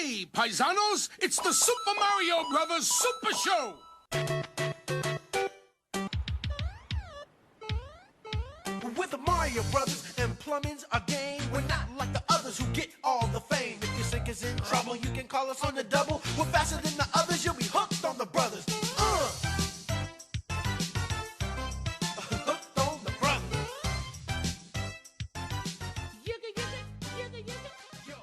Hey, paisanos, it's the Super Mario Brothers Super Show! With the Mario Brothers and plumbing's a game. We're not like the others who get all the fame. If your sink is in trouble, you can call us on the double. We're faster than the others, you'll be hooked on the brothers. Hooked on the brothers. Yo.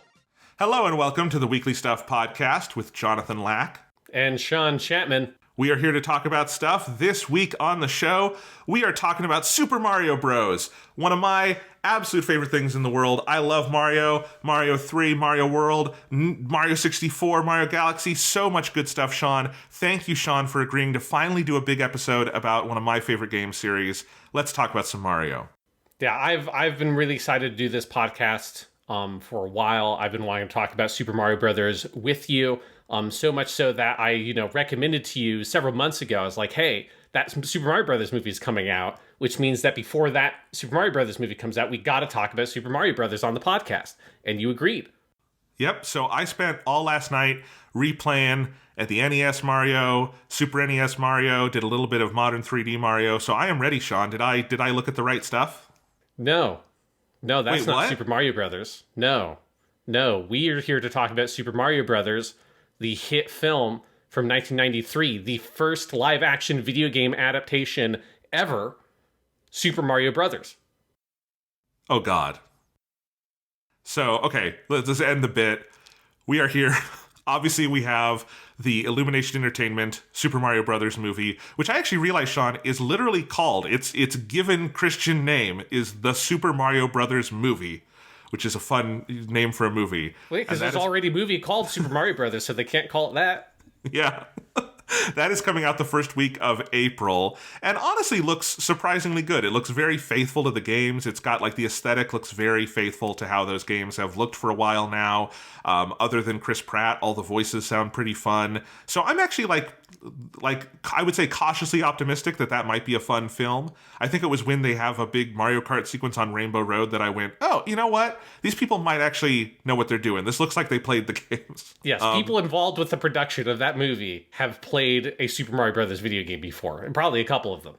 Hello and welcome to the Weekly Stuff Podcast with Jonathan Lack. And Sean Chapman. We are here to talk about stuff. This week on the show, we are talking about Super Mario Bros. One of my absolute favorite things in the world. I love Mario, Mario 3, Mario World, Mario 64, Mario Galaxy. So much good stuff, Sean. Thank you, Sean, for agreeing to finally do a big episode about one of my favorite game series. Let's talk about some Mario. Yeah, I've been really excited to do this podcast for a while. I've been wanting to talk about Super Mario Brothers with you. So much so that I, recommended to you several months ago. I was like, hey, that Super Mario Brothers movie is coming out, which means that before that Super Mario Brothers movie comes out, we got to talk about Super Mario Brothers on the podcast. And you agreed. Yep. So I spent all last night replaying at the NES Mario, Super NES Mario, did a little bit of modern 3D Mario. So I am ready, Sean. Did I look at the right stuff? No, that's Wait, not what? Super Mario Brothers. No, we are here to talk about Super Mario Brothers, the hit film from 1993, the first live-action video game adaptation ever, Super Mario Brothers. Oh, God. So, okay, let's end the bit. We are here. Obviously, we have the Illumination Entertainment Super Mario Brothers movie, which I actually realized, Sean, is literally called, its given Christian name is the Super Mario Brothers movie, which is a fun name for a movie. Wait, because there's already a movie called Super Mario Brothers, so they can't call it that. Yeah. That is coming out the first week of April, and honestly looks surprisingly good. It looks very faithful to the games. It's got, the aesthetic looks very faithful to how those games have looked for a while now. Other than Chris Pratt, all the voices sound pretty fun. So I'm actually, I would say cautiously optimistic that might be a fun film. I think it was when they have a big Mario Kart sequence on Rainbow Road that I went, oh, you know what? These people might actually know what they're doing. This looks like they played the games. Yes, people involved with the production of that movie have played a Super Mario Brothers video game before, and probably a couple of them.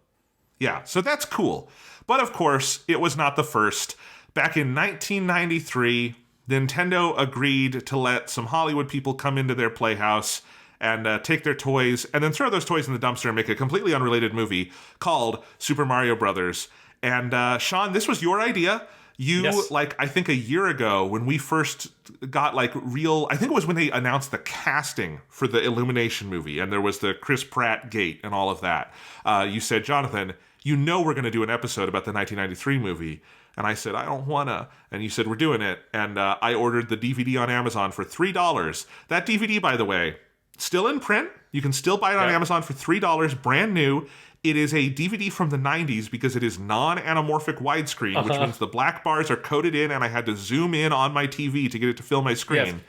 Yeah, so that's cool. But of course, it was not the first. Back in 1993, Nintendo agreed to let some Hollywood people come into their playhouse and take their toys and then throw those toys in the dumpster and make a completely unrelated movie called Super Mario Brothers. And Sean, this was your idea. You, yes. I think a year ago when we first got I think it was when they announced the casting for the Illumination movie and there was the Chris Pratt gate and all of that. You said, Jonathan, we're going to do an episode about the 1993 movie. And I said, I don't want to. And you said, we're doing it. And I ordered the DVD on Amazon for $3. That DVD, by the way, still in print. You can still buy it on Amazon for $3, brand new. It is a DVD from the 90s because it is non-anamorphic widescreen, which means the black bars are coded in, and I had to zoom in on my TV to get it to fill my screen.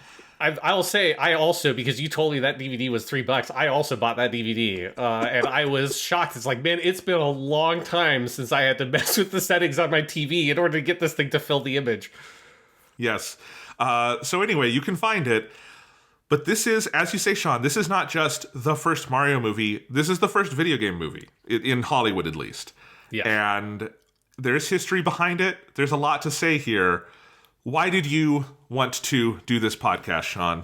Yes. I'll say, I also, because you told me that DVD was $3, I also bought that DVD, and I was shocked. It's like, man, it's been a long time since I had to mess with the settings on my TV in order to get this thing to fill the image. Yes. So anyway, you can find it. But this is, as you say, Sean, this is not just the first Mario movie. This is the first video game movie, in Hollywood at least. Yeah. And there's history behind it. There's a lot to say here. Why did you want to do this podcast, Sean?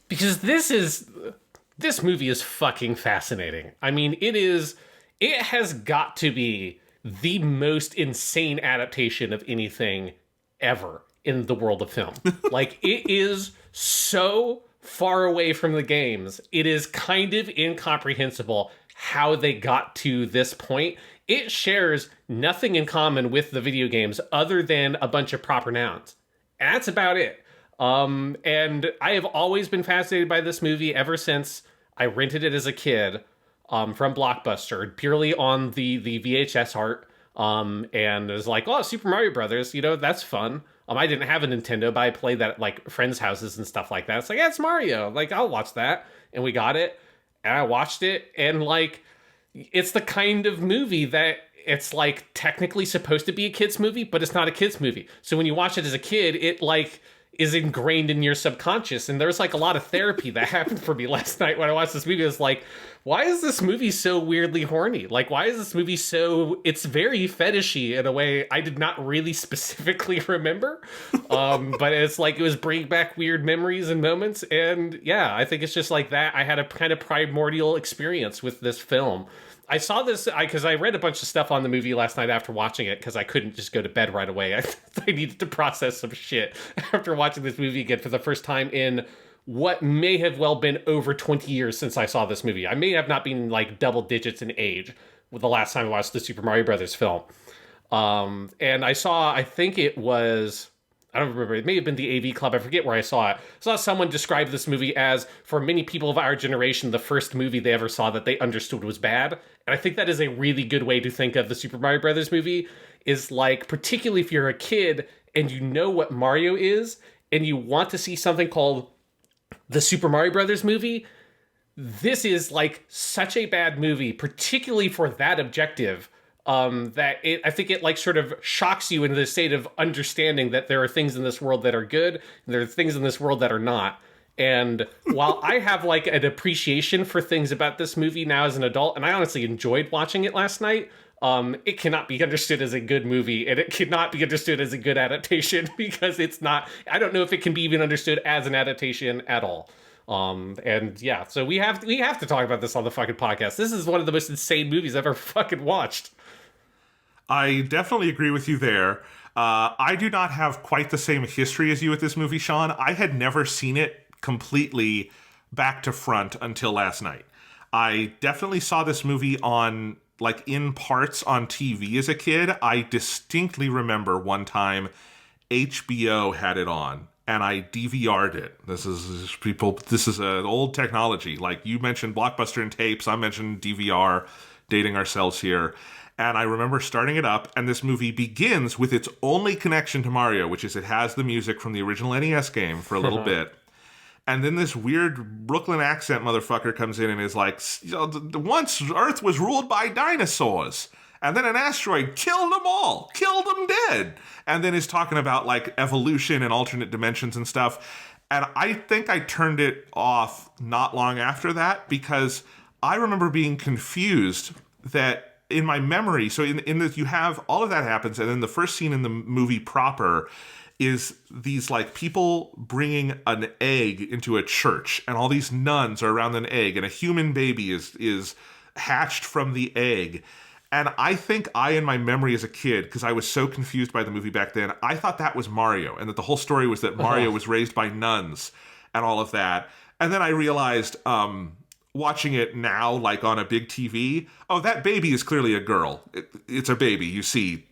Because this movie is fucking fascinating. I mean, it has got to be the most insane adaptation of anything ever in the world of film. It is so far away from the games. It is kind of incomprehensible how they got to this point. It shares nothing in common with the video games other than a bunch of proper nouns. And that's about it. And I have always been fascinated by this movie ever since I rented it as a kid from Blockbuster, purely on the VHS art. And it was like, oh, Super Mario Brothers, that's fun. I didn't have a Nintendo, but I played that at friends' houses and stuff like that. It's like, yeah, it's Mario. I'll watch that. And we got it. And I watched it. And it's the kind of movie that it's technically supposed to be a kid's movie, but it's not a kid's movie. So when you watch it as a kid, is ingrained in your subconscious. And there's like a lot of therapy that happened for me last night when I watched this movie. I was like, why is this movie so weirdly horny? Like, why is this movie so, it's very fetishy in a way I did not really specifically remember. But it's like, it was bringing back weird memories and moments. And yeah, I think it's just like that. I had a kind of primordial experience with this film. I saw this because I read a bunch of stuff on the movie last night after watching it because I couldn't just go to bed right away. I needed to process some shit after watching this movie again for the first time in what may have well been over 20 years since I saw this movie. I may have not been like double digits in age with the last time I watched the Super Mario Brothers film. And I think it was... I don't remember. It may have been the AV Club. I forget where I saw it. I saw someone describe this movie as, for many people of our generation, the first movie they ever saw that they understood was bad. And I think that is a really good way to think of the Super Mario Brothers movie, is like, particularly if you're a kid and you know what Mario is, and you want to see something called the Super Mario Brothers movie, this is like such a bad movie, particularly for that objective. I think it like sort of shocks you into the state of understanding that there are things in this world that are good, and there are things in this world that are not. And while I have like an appreciation for things about this movie now as an adult, and I honestly enjoyed watching it last night, it cannot be understood as a good movie, and it cannot be understood as a good adaptation because it's not, I don't know if it can be even understood as an adaptation at all. And yeah, so we have to talk about this on the fucking podcast. This is one of the most insane movies I've ever fucking watched. I definitely agree with you there. I do not have quite the same history as you with this movie, Sean. I had never seen it completely back to front until last night. I definitely saw this movie on, like, in parts on TV as a kid. I distinctly remember one time HBO had it on, and I DVR'd it. This is an old technology. Like, you mentioned Blockbuster and tapes, I mentioned DVR, dating ourselves here. And I remember starting it up, and this movie begins with its only connection to Mario, which is it has the music from the original NES game for a little bit. And then this weird Brooklyn accent motherfucker comes in and is like, once Earth was ruled by dinosaurs, and then an asteroid killed them all, killed them dead. And then is talking about like evolution and alternate dimensions and stuff. And I think I turned it off not long after that because I remember being confused that in my memory, so in this, you have all of that happens, and then the first scene in the movie proper is these like people bringing an egg into a church, and all these nuns are around an egg, and a human baby is hatched from the egg. And I think in my memory as a kid, because I was so confused by the movie back then, I thought that was Mario, and that the whole story was that Mario was raised by nuns and all of that. And then I realized, watching it now, like on a big TV, oh, that baby is clearly a girl. It's a baby. You see,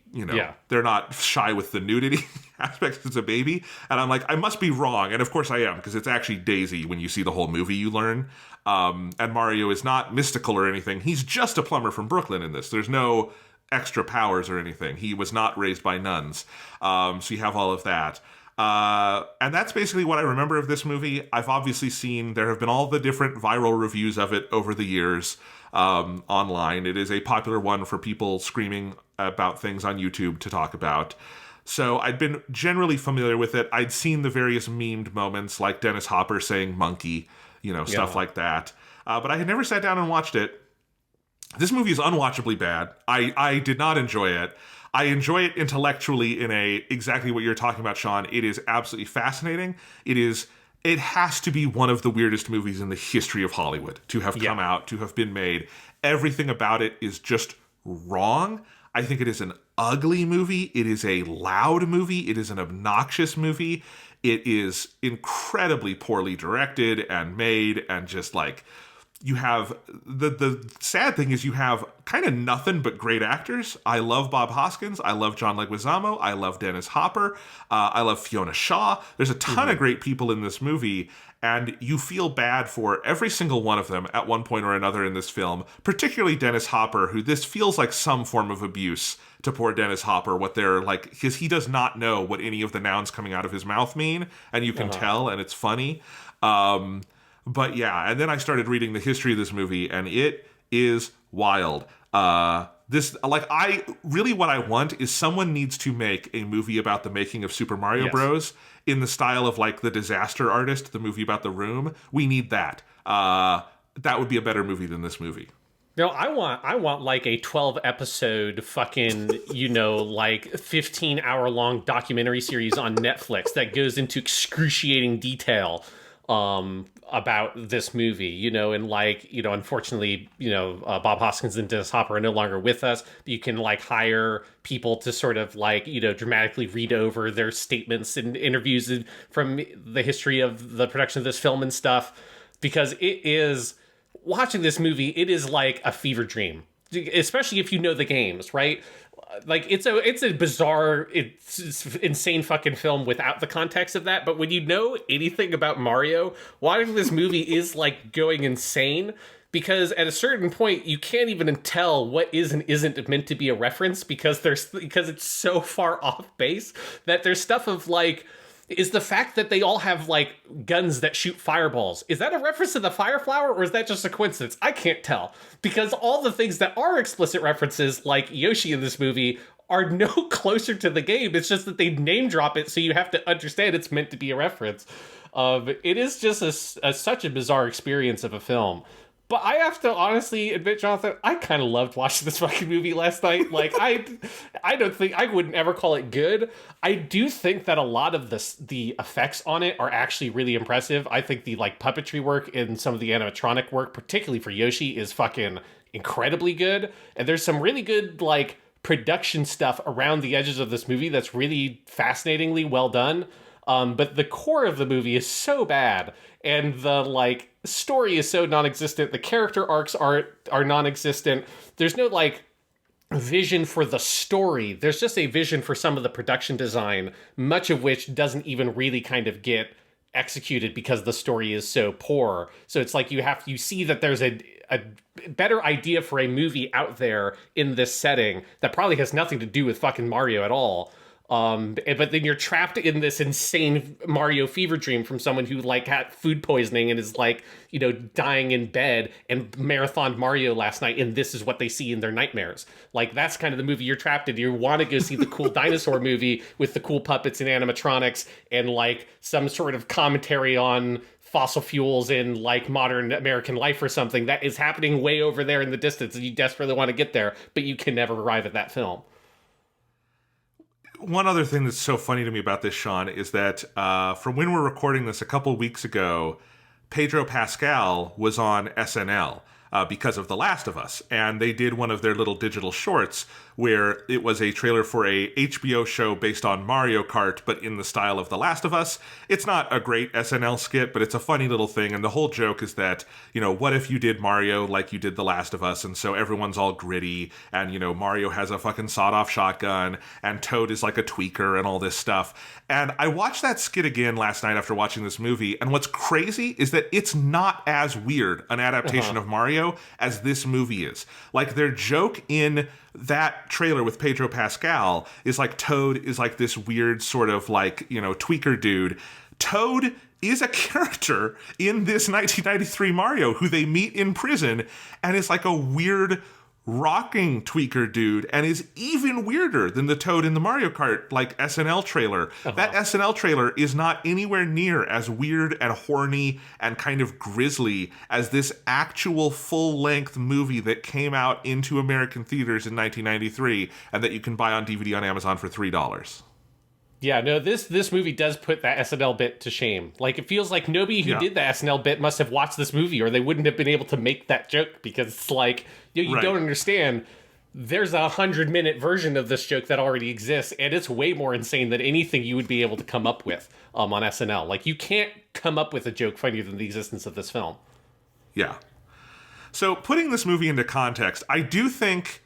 They're not shy with the nudity aspects. It's a baby. And I'm like, I must be wrong. And of course I am, because it's actually Daisy. When you see the whole movie, you learn. And Mario is not mystical or anything. He's just a plumber from Brooklyn in this. There's no extra powers or anything. He was not raised by nuns. So you have all of that. And that's basically what I remember of this movie. I've obviously seen, there have been all the different viral reviews of it over the years online. It is a popular one for people screaming about things on YouTube to talk about. So I'd been generally familiar with it. I'd seen the various memed moments like Dennis Hopper saying monkey, stuff like that. But I had never sat down and watched it. This movie is unwatchably bad. I did not enjoy it. I enjoy it intellectually in exactly what you're talking about, Sean. It is absolutely fascinating. It has to be one of the weirdest movies in the history of Hollywood to have come out, to have been made. Everything about it is just wrong. I think it is an ugly movie. It is a loud movie. It is an obnoxious movie. It is incredibly poorly directed and made, and just like, you have the sad thing is you have kind of nothing but great actors. I love Bob Hoskins. I love John Leguizamo. I love Dennis Hopper. I love Fiona Shaw. There's a ton of great people in this movie, and you feel bad for every single one of them at one point or another in this film, particularly Dennis Hopper, who this feels like some form of abuse to poor Dennis Hopper, what they're like, because he does not know what any of the nouns coming out of his mouth mean, and you can tell, and it's funny. But yeah, and then I started reading the history of this movie, and it is wild. This, like, what I want is someone needs to make a movie about the making of Super Mario Bros. In the style of, like, The Disaster Artist, the movie about The Room. We need that. That would be a better movie than this movie. No, I want like a 12 episode fucking, like 15-hour long documentary series on Netflix that goes into excruciating detail about this movie, and like, unfortunately, Bob Hoskins and Dennis Hopper are no longer with us. You can like hire people to sort of like, dramatically read over their statements and interviews from the history of the production of this film and stuff, because it is, watching this movie, it is like a fever dream, especially if you know the games, right? Like, it's a bizarre, it's insane fucking film without the context of that. But when you know anything about Mario, watching this movie is like going insane, because at a certain point you can't even tell what is and isn't meant to be a reference, because it's so far off base that there's stuff of like, is the fact that they all have like guns that shoot fireballs, is that a reference to the Fire Flower, or is that just a coincidence? I can't tell, because all the things that are explicit references, like Yoshi in this movie, are no closer to the game. It's just that they name drop it, so you have to understand it's meant to be a reference. It is just such a bizarre experience of a film. But I have to honestly admit, Jonathan, I kind of loved watching this fucking movie last night. Like, I don't think, I wouldn't ever call it good. I do think that a lot of the effects on it are actually really impressive. I think the like puppetry work and some of the animatronic work, particularly for Yoshi, is fucking incredibly good. And there's some really good like production stuff around the edges of this movie that's really fascinatingly well done. But the core of the movie is so bad, and the like story is so non-existent. The character arcs are non-existent. There's no like vision for the story. There's just a vision for some of the production design, much of which doesn't even really kind of get executed because the story is so poor. So it's like you see that there's a better idea for a movie out there in this setting that probably has nothing to do with fucking Mario at all. But then you're trapped in this insane Mario fever dream from someone who like had food poisoning and is like, dying in bed and marathoned Mario last night, and this is what they see in their nightmares. Like, that's kind of the movie you're trapped in. You want to go see the cool dinosaur movie with the cool puppets and animatronics and like some sort of commentary on fossil fuels in like modern American life or something that is happening way over there in the distance, and you desperately want to get there, but you can never arrive at that film. One other thing that's so funny to me about this, Sean, is that from when we're recording this a couple weeks ago, Pedro Pascal was on SNL because of The Last of Us, and they did one of their little digital shorts where it was a trailer for a HBO show based on Mario Kart, but in the style of The Last of Us. It's not a great SNL skit, but it's a funny little thing, and the whole joke is that, what if you did Mario like you did The Last of Us, and so everyone's all gritty, and, Mario has a fucking sawed-off shotgun, and Toad is like a tweaker, and all this stuff. And I watched that skit again last night after watching this movie, and what's crazy is that it's not as weird an adaptation of Mario as this movie is. Like, their joke in that trailer with Pedro Pascal is like Toad is like this weird sort of like, tweaker dude. Toad is a character in this 1993 Mario who they meet in prison, and is like a weird rocking tweaker dude, and is even weirder than the Toad in the Mario Kart like SNL trailer. That SNL trailer is not anywhere near as weird and horny and kind of grisly as this actual full-length movie that came out into American theaters in 1993 and that you can buy on DVD on Amazon for $3. Yeah, no, this movie does put that SNL bit to shame. Like, it feels like nobody who did the SNL bit must have watched this movie, or they wouldn't have been able to make that joke, because it's like, you don't understand. There's a 100-minute version of this joke that already exists, and it's way more insane than anything you would be able to come up with on SNL. Like, you can't come up with a joke funnier than the existence of this film. Yeah. So, putting this movie into context, I do think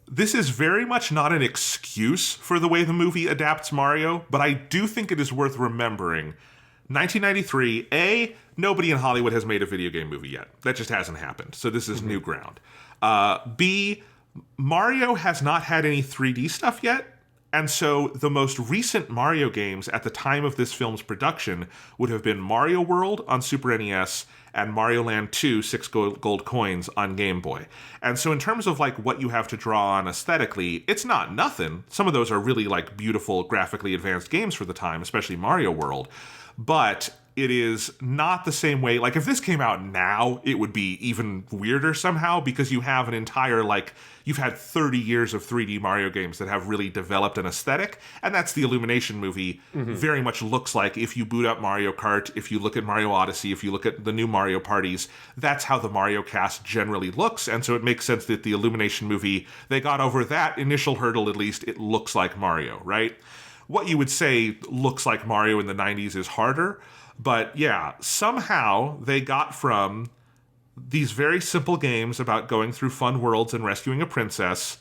this is very much not an excuse for the way the movie adapts Mario, but I do think it is worth remembering. 1993, nobody in Hollywood has made a video game movie yet. That just hasn't happened. So this is new ground. B, Mario has not had any 3D stuff yet. And so the most recent Mario games at the time of this film's production would have been Mario World on Super NES and Mario Land 2, 6 gold coins on Game Boy. And so in terms of like what you have to draw on aesthetically, it's not nothing. Some of those are really like beautiful, graphically advanced games for the time, especially Mario World. But it is not the same way. Like if this came out now, it would be even weirder somehow because you have an entire like, you've had 30 years of 3D Mario games that have really developed an aesthetic. And that's the Illumination movie very much looks like. If you boot up Mario Kart, if you look at Mario Odyssey, if you look at the new Mario parties, that's how the Mario cast generally looks. And so it makes sense that the Illumination movie, they got over that initial hurdle, at least it looks like Mario, right? What you would say looks like Mario in the 90s is harder. But yeah, somehow they got from these very simple games about going through fun worlds and rescuing a princess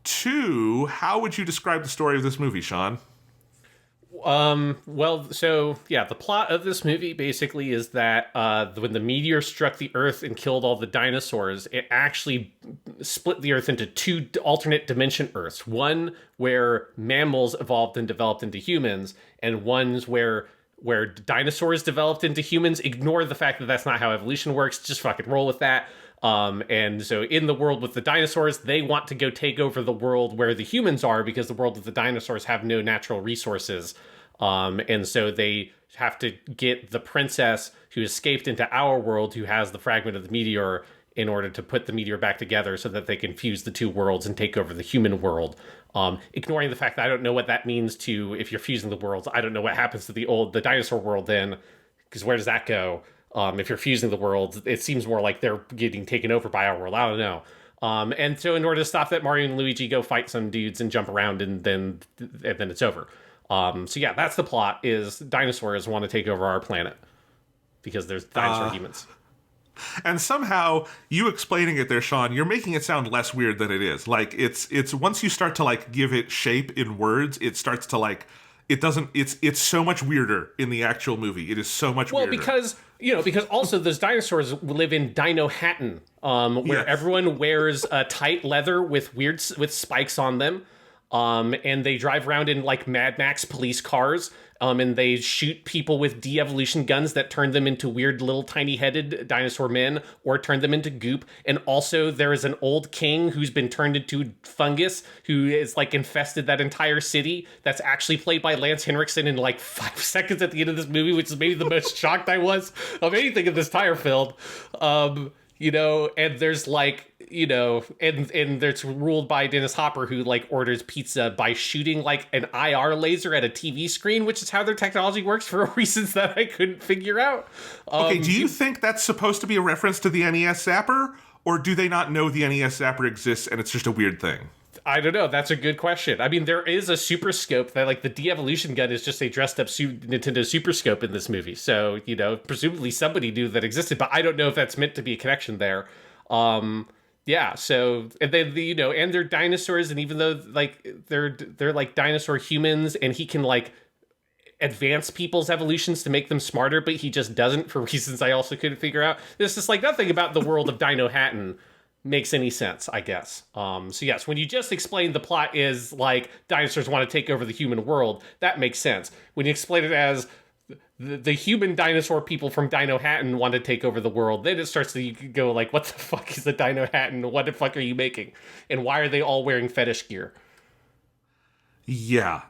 to, how would you describe the story of this movie, Sean? Well, so yeah, the plot of this movie basically is that when the meteor struck the Earth and killed all the dinosaurs, it actually split the Earth into two alternate dimension Earths. One where mammals evolved and developed into humans, and ones where dinosaurs developed into humans. Ignore the fact that that's not how evolution works. Just fucking roll with that. And so in the world with the dinosaurs, they want to go take over the world where the humans are because the world with the dinosaurs have no natural resources. And so they have to get the princess who escaped into our world, who has the fragment of the meteor, in order to put the meteor back together so that they can fuse the two worlds and take over the human world. Ignoring the fact that I don't know what that means to, if you're fusing the worlds, I don't know what happens to the dinosaur world then, because where does that go? If you're fusing the worlds, it seems more like they're getting taken over by our world. I don't know. And so in order to stop that, Mario and Luigi go fight some dudes and jump around, and then it's over. So yeah, that's the plot, is dinosaurs want to take over our planet because there's dinosaur humans. And somehow, you explaining it there, Sean, you're making it sound less weird than it is. Like, it's once you start to, like, give it shape in words, it starts to, like, it doesn't, it's so much weirder in the actual movie. It is so much weirder. Well, because also those dinosaurs live in Dino Hatton, where everyone wears tight leather with spikes on them. And they drive around in like Mad Max police cars, and they shoot people with de-evolution guns that turn them into weird little tiny-headed dinosaur men or turn them into goop. And also there is an old king who's been turned into fungus who is like infested that entire city. That's actually played by Lance Henriksen in like 5 seconds at the end of this movie, which is maybe the most shocked I was of anything in this entire film. And there's like, and there's ruled by Dennis Hopper, who like orders pizza by shooting like an IR laser at a TV screen, which is how their technology works for reasons that I couldn't figure out. Okay, do you think that's supposed to be a reference to the NES Zapper, or do they not know the NES Zapper exists and it's just a weird thing? I don't know. That's a good question. I mean, there is a Super Scope that, like, the de-evolution gun is just a dressed-up Nintendo Super Scope in this movie. So, presumably somebody knew that existed, but I don't know if that's meant to be a connection there. Yeah, so, and then, and they're dinosaurs, and even though, like, they're like, dinosaur humans, and he can, like, advance people's evolutions to make them smarter, but he just doesn't for reasons I also couldn't figure out. There's just, like, nothing about the world of Dino Hatton makes any sense, I guess. So yes, when you just explain the plot is like dinosaurs want to take over the human world, that makes sense. When you explain it as the human dinosaur people from Dino Hatton want to take over the world, then it starts to go like, what the fuck is the Dino Hatton? What the fuck are you making? And why are they all wearing fetish gear? Yeah,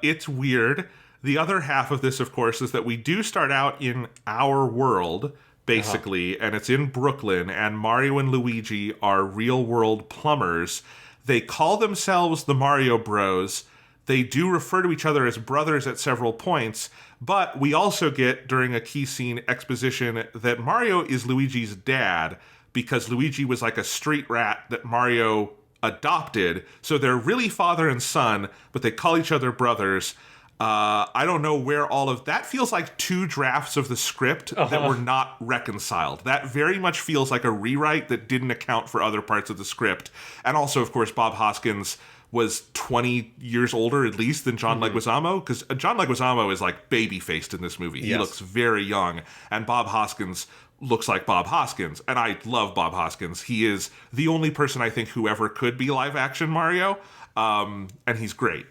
it's weird. The other half of this, of course, is that we do start out in our world, basically, and it's in Brooklyn, and Mario and Luigi are real-world plumbers. They call themselves the Mario Bros. They do refer to each other as brothers at several points, but we also get, during a key scene, exposition that Mario is Luigi's dad, because Luigi was like a street rat that Mario adopted, so they're really father and son, but they call each other brothers. I don't know where all of that feels like. Two drafts of the script that were not reconciled. That very much feels like a rewrite that didn't account for other parts of the script. And also, of course, Bob Hoskins was 20 years older at least than John Leguizamo, because John Leguizamo is like baby-faced in this movie. He looks very young, and Bob Hoskins looks like Bob Hoskins, and I love Bob Hoskins. He is the only person I think who ever could be live-action Mario. And he's great.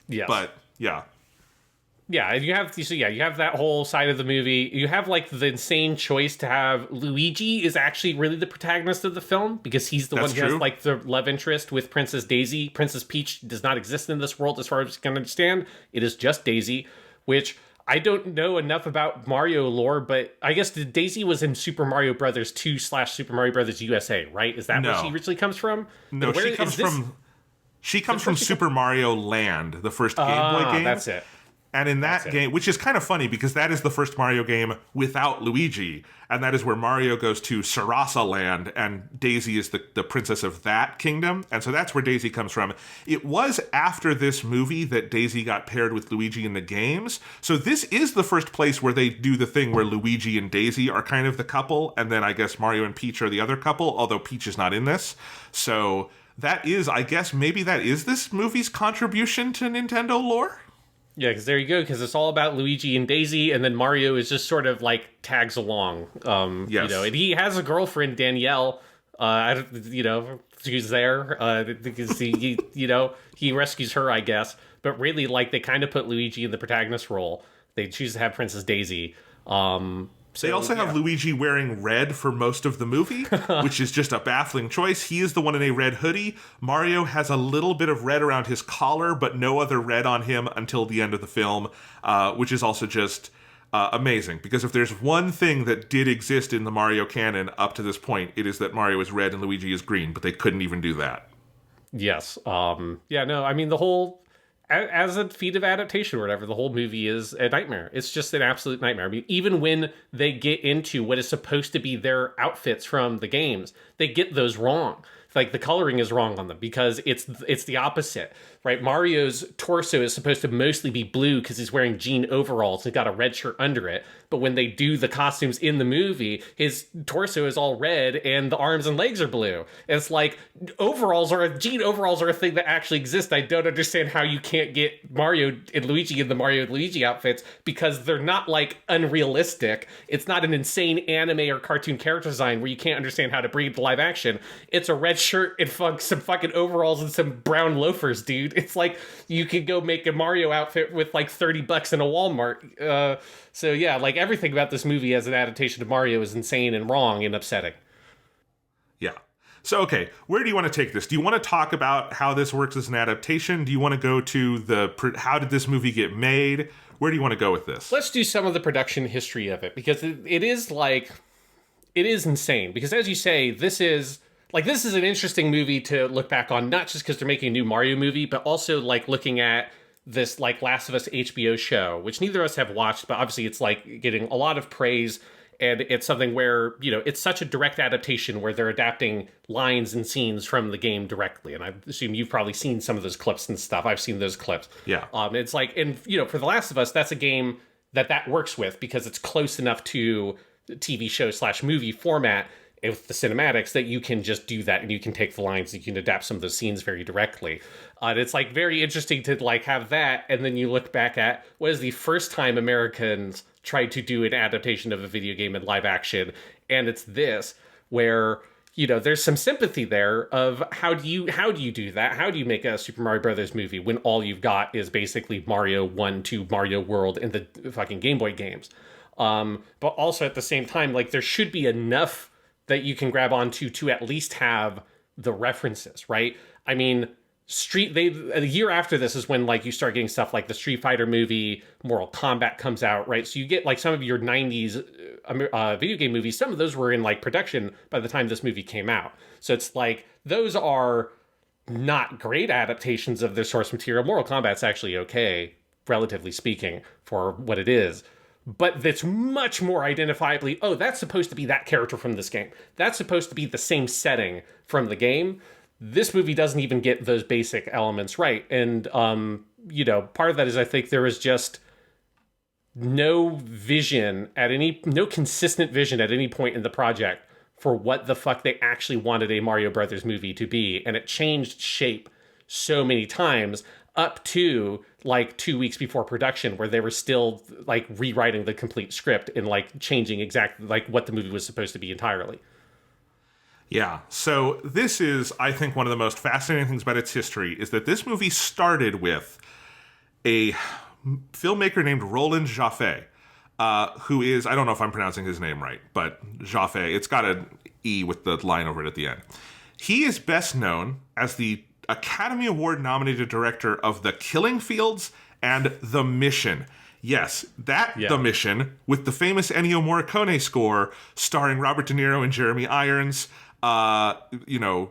Yes. But yeah. Yeah, and you have that whole side of the movie. You have like the insane choice to have Luigi is actually really the protagonist of the film because he's the one who has like the love interest with Princess Daisy. Princess Peach does not exist in this world as far as I can understand. It is just Daisy, which I don't know enough about Mario lore, but I guess Daisy was in Super Mario Brothers 2 / Super Mario Brothers USA, right? Is that where she originally comes from? No, she comes from Super Mario Land, the first Game Boy game. That's it. And in that game, which is kind of funny because that is the first Mario game without Luigi, and that is where Mario goes to Sarasa Land, and Daisy is the princess of that kingdom, and so that's where Daisy comes from. It was after this movie that Daisy got paired with Luigi in the games, so this is the first place where they do the thing where Luigi and Daisy are kind of the couple, and then I guess Mario and Peach are the other couple, although Peach is not in this. So that is, I guess, maybe that is this movie's contribution to Nintendo lore? Yeah, because there you go, because it's all about Luigi and Daisy, and then Mario is just sort of like tags along. Yes. You know, and he has a girlfriend, Danielle. She's there because he rescues her, I guess. But really, like, they kind of put Luigi in the protagonist role. They choose to have Princess Daisy. They also have Luigi wearing red for most of the movie, which is just a baffling choice. He is the one in a red hoodie. Mario has a little bit of red around his collar, but no other red on him until the end of the film, which is also just amazing. Because if there's one thing that did exist in the Mario canon up to this point, it is that Mario is red and Luigi is green, but they couldn't even do that. Yes. The whole... As a feat of adaptation or whatever, the whole movie is a nightmare. It's just an absolute nightmare. I mean, even when they get into what is supposed to be their outfits from the games, they get those wrong. Like, the coloring is wrong on them because it's the opposite, right? Mario's torso is supposed to mostly be blue because he's wearing jean overalls and got a red shirt under it. But when they do the costumes in the movie, his torso is all red and the arms and legs are blue. It's like jean overalls are a thing that actually exist. I don't understand how you can't get Mario and Luigi in the Mario and Luigi outfits because they're not like unrealistic. It's not an insane anime or cartoon character design where you can't understand how to bring it to live action. It's a red shirt and some fucking overalls and some brown loafers, dude. It's like you could go make a Mario outfit with like $30 in a Walmart. So yeah, like everything about this movie as an adaptation of Mario is insane and wrong and upsetting. Yeah. So, okay, where do you want to take this? Do you want to talk about how this works as an adaptation? Do you want to go to how did this movie get made? Where do you want to go with this? Let's do some of the production history of it because it is insane. Because as you say, this is an interesting movie to look back on, not just because they're making a new Mario movie, but also like looking at this like Last of Us HBO show, which neither of us have watched, but obviously it's like getting a lot of praise. And it's something where, it's such a direct adaptation where they're adapting lines and scenes from the game directly. And I assume you've probably seen some of those clips and stuff. I've seen those clips. Yeah. It's like, and, for The Last of Us, that's a game that works with because it's close enough to TV show / movie format with the cinematics that you can just do that and you can take the lines, you can adapt some of those scenes very directly. And it's like very interesting to like have that. And then you look back at what is the first time Americans tried to do an adaptation of a video game in live action. And it's this where, there's some sympathy there of how do you do that? How do you make a Super Mario Brothers movie when all you've got is basically Mario 1 to Mario World in the fucking Game Boy games? But also at the same time, like there should be enough that you can grab onto to at least have the references, right? I mean, a year after this is when like you start getting stuff like the Street Fighter movie, Mortal Kombat comes out, right? So you get like some of your 90s video game movies. Some of those were in like production by the time this movie came out. So it's like those are not great adaptations of their source material. Mortal Kombat's actually okay, relatively speaking, for what it is. But that's much more identifiably, that's supposed to be that character from this game. That's supposed to be the same setting from the game. This movie doesn't even get those basic elements right. And, part of that is I think there is just no consistent vision at any point in the project for what the fuck they actually wanted a Mario Brothers movie to be. And it changed shape so many times up to like 2 weeks before production where they were still like rewriting the complete script and like changing exactly like what the movie was supposed to be entirely. Yeah. So this is, I think, one of the most fascinating things about its history is that this movie started with a filmmaker named Roland Jaffe, who is, I don't know if I'm pronouncing his name right, but Jaffe, it's got an E with the line over it at the end. He is best known as the Academy Award nominated director of The Killing Fields and The Mission. Yes, The Mission, with the famous Ennio Morricone score starring Robert De Niro and Jeremy Irons, and Liam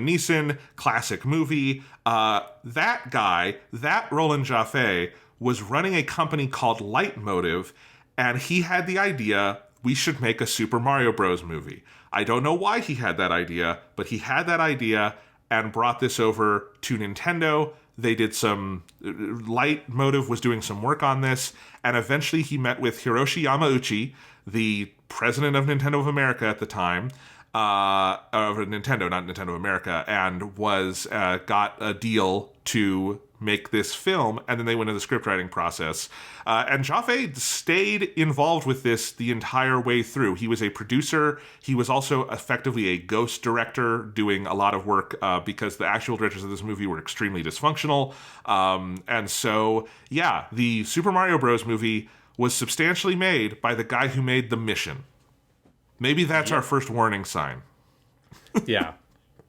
Neeson, classic movie. That guy, that Roland Jaffe, was running a company called Leitmotiv, and he had the idea we should make a Super Mario Bros. Movie. I don't know why he had that idea, but he had that idea and brought this over to Nintendo. They did some, Leitmotiv was doing some work on this, and eventually he met with Hiroshi Yamauchi, the president of Nintendo of America at the time, of Nintendo, not Nintendo of America, and was got a deal to make this film, and then they went into the script writing process. And Jaffe stayed involved with this the entire way through. He was a producer. He was also effectively a ghost director, doing a lot of work because the actual directors of this movie were extremely dysfunctional. And so, yeah, the Super Mario Bros. Movie was substantially made by the guy who made The Mission. Maybe that's our first warning sign. Yeah.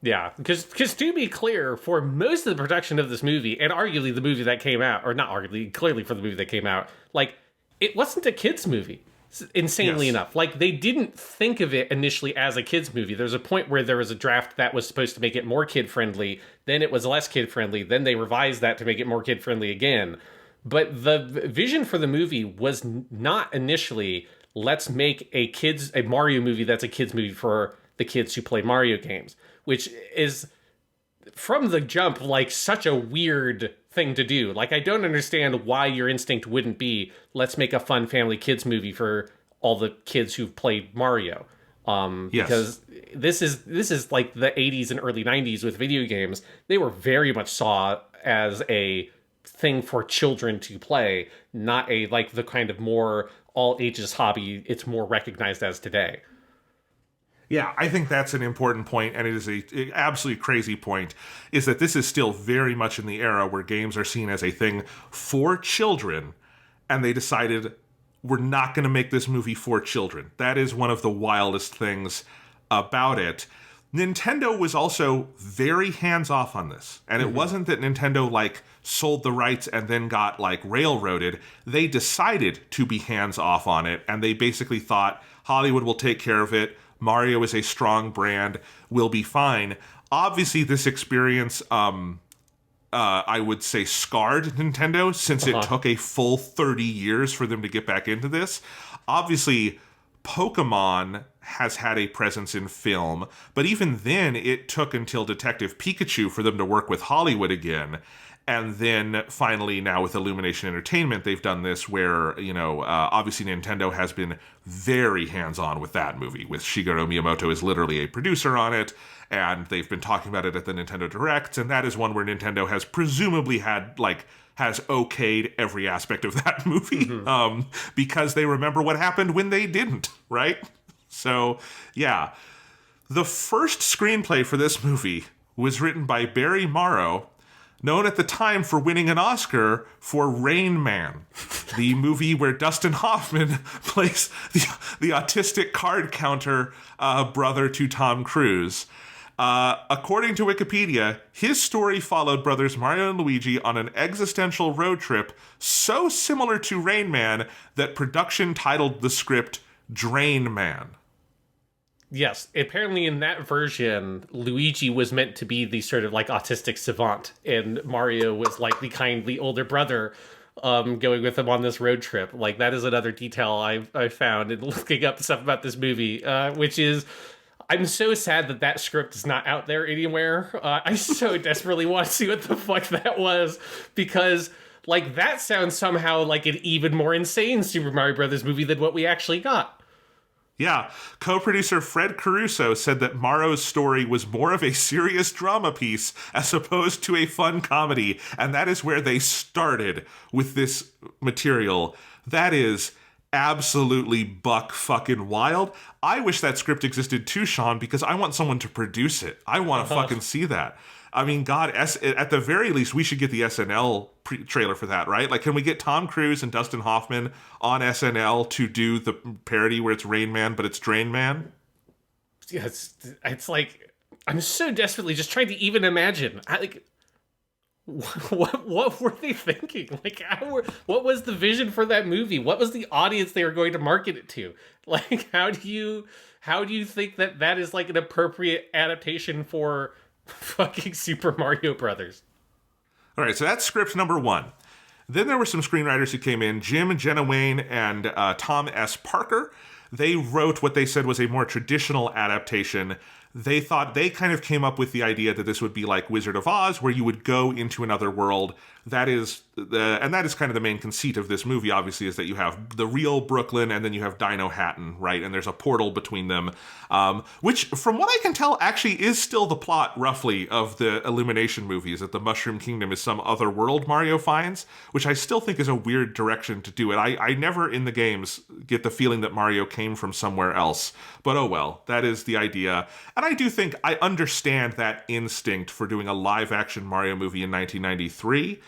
Yeah, because to be clear, for most of the production of this movie, and arguably the movie that came out, or not arguably, clearly for the movie that came out, like, it wasn't a kid's movie, insanely enough. Like, they didn't think of it initially as a kid's movie. There's a point where there was a draft that was supposed to make it more kid-friendly, then it was less kid-friendly, then they revised that to make it more kid-friendly again. But the vision for the movie was not initially, let's make a Mario movie that's a kid's movie for the kids who play Mario games. Which is, from the jump, like, such a weird thing to do. Like, I don't understand why your instinct wouldn't be, let's make a fun family kids movie for all the kids who've played Mario. Because this is like the 80s and early 90s with video games. They were very much saw as a thing for children to play, not a, like, the kind of more all ages hobby it's more recognized as today. Yeah, I think that's an important point, and it is an absolutely crazy point, is that this is still very much in the era where games are seen as a thing for children, and they decided, we're not going to make this movie for children. That is one of the wildest things about it. Nintendo was also very hands-off on this, and it wasn't that Nintendo, like, sold the rights and then got, like, railroaded. They decided to be hands-off on it, and they basically thought, Hollywood will take care of it. Mario is a strong brand, we'll be fine. Obviously, this experience, I would say, scarred Nintendo, since it took a full 30 years for them to get back into this. Obviously, Pokemon has had a presence in film, but even then, it took until Detective Pikachu for them to work with Hollywood again. And then finally, now with Illumination Entertainment, they've done this where, obviously Nintendo has been very hands-on with that movie, with Shigeru Miyamoto is literally a producer on it, and they've been talking about it at the Nintendo Direct, and that is one where Nintendo has presumably has okayed every aspect of that movie, because they remember what happened when they didn't, right? So, yeah. The first screenplay for this movie was written by Barry Morrow, known at the time for winning an Oscar for Rain Man, the movie where Dustin Hoffman plays the autistic card counter brother to Tom Cruise. According to Wikipedia, his story followed brothers Mario and Luigi on an existential road trip so similar to Rain Man that production titled the script Drain Man. Yes, apparently in that version, Luigi was meant to be the sort of like autistic savant, and Mario was like the kindly older brother going with him on this road trip. Like, that is another detail I found in looking up stuff about this movie, which is, I'm so sad that script is not out there anywhere. I so desperately want to see what the fuck that was, because, like, that sounds somehow like an even more insane Super Mario Brothers movie than what we actually got. Yeah, co-producer Fred Caruso said that Morrow's story was more of a serious drama piece as opposed to a fun comedy, and that is where they started with this material. That is absolutely buck fucking wild. I wish that script existed too, Sean, because I want someone to produce it. I want to fucking see that. I mean, God, at the very least, we should get the SNL trailer for that, right? Like, can we get Tom Cruise and Dustin Hoffman on SNL to do the parody where it's Rain Man, but it's Drain Man? Yeah, it's like, I'm so desperately just trying to even imagine. What were they thinking? Like, what was the vision for that movie? What was the audience they were going to market it to? Like, how do you think that is like an appropriate adaptation for fucking Super Mario Brothers? All right, so that's script number one. Then there were some screenwriters who came in, Jim, Jenna Wayne, and Tom S. Parker. They wrote what they said was a more traditional adaptation. They thought they kind of came up with the idea that this would be like Wizard of Oz, where you would go into another world. That is kind of the main conceit of this movie, obviously, is that you have the real Brooklyn and then you have Dino Hatton, right? And there's a portal between them, which, from what I can tell, actually is still the plot, roughly, of the Illumination movies, that the Mushroom Kingdom is some other world Mario finds, which I still think is a weird direction to do it. I never in the games get the feeling that Mario came from somewhere else, but oh well, that is the idea. And I do think I understand that instinct for doing a live-action Mario movie in 1993.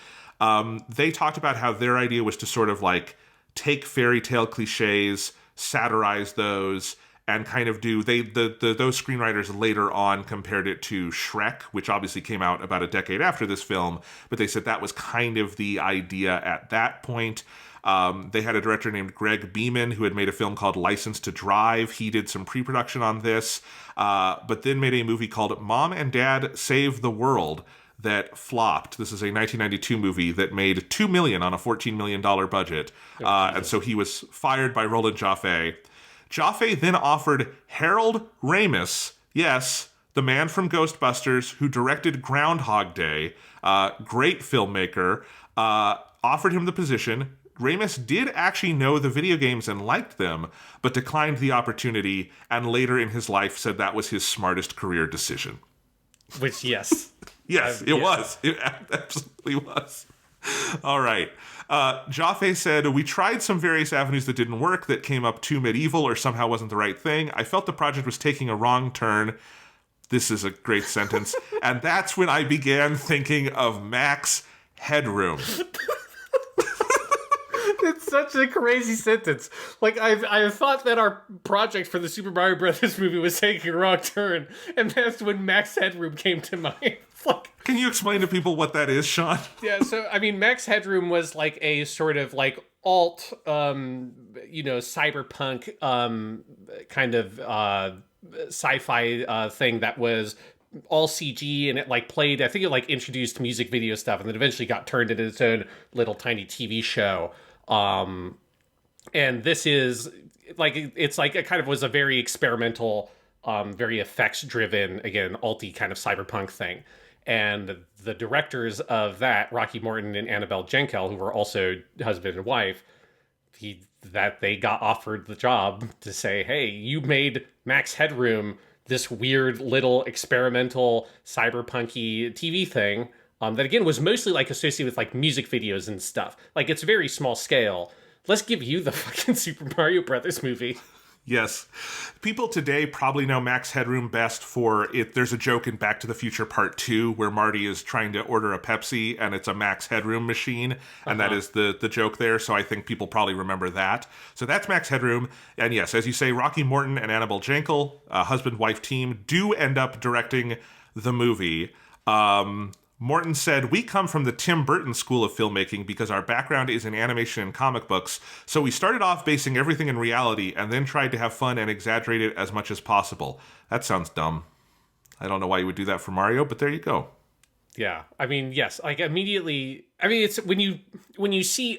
They talked about how their idea was to sort of like take fairy tale cliches, satirize those, and kind of do those screenwriters later on compared it to Shrek, which obviously came out about a decade after this film, but they said that was kind of the idea at that point. They had a director named Greg Beeman who had made a film called License to Drive. He did some pre-production on this, but then made a movie called Mom and Dad Save the World that flopped. This is a 1992 movie that made $2 million on a $14 million budget. And so he was fired by Roland Jaffe. Jaffe then offered Harold Ramis, yes, the man from Ghostbusters who directed Groundhog Day, great filmmaker, offered him the position. Ramis did actually know the video games and liked them, but declined the opportunity, and later in his life said that was his smartest career decision. Which, yes. Yes, it was. It absolutely was. All right. Jaffe said, "We tried some various avenues that didn't work, that came up too medieval or somehow wasn't the right thing. I felt the project was taking a wrong turn." This is a great sentence. "And that's when I began thinking of Max Headroom." It's such a crazy sentence. Like, I thought that our project for the Super Mario Brothers movie was taking a wrong turn, and that's when Max Headroom came to mind. Like, can you explain to people what that is, Sean? Yeah, so, I mean, Max Headroom was like a sort of like alt, cyberpunk kind of sci-fi thing that was all CG, and it like played, I think it like introduced music video stuff, and then eventually got turned into its own little tiny TV show. And this is like, it's like, it kind of was a very experimental, very effects driven, again, alty kind of cyberpunk thing. And the directors of that, Rocky Morton and Annabelle Jenkel, who were also husband and wife, they got offered the job to say, hey, you made Max Headroom, this weird little experimental cyberpunky TV thing, that again was mostly like associated with like music videos and stuff. Like, it's very small scale. Let's give you the fucking Super Mario Brothers movie. Yes. People today probably know Max Headroom best for it. There's a joke in Back to the Future Part 2 where Marty is trying to order a Pepsi and it's a Max Headroom machine. And that is the joke there. So I think people probably remember that. So that's Max Headroom. And yes, as you say, Rocky Morton and Annabelle Jenkel, a husband-wife team, do end up directing the movie. Morton said, "We come from the Tim Burton school of filmmaking because our background is in animation and comic books, so we started off basing everything in reality and then tried to have fun and exaggerate it as much as possible." That sounds dumb. I don't know why you would do that for Mario, but there you go. Yeah, I mean, yes, like immediately, I mean, it's when you see,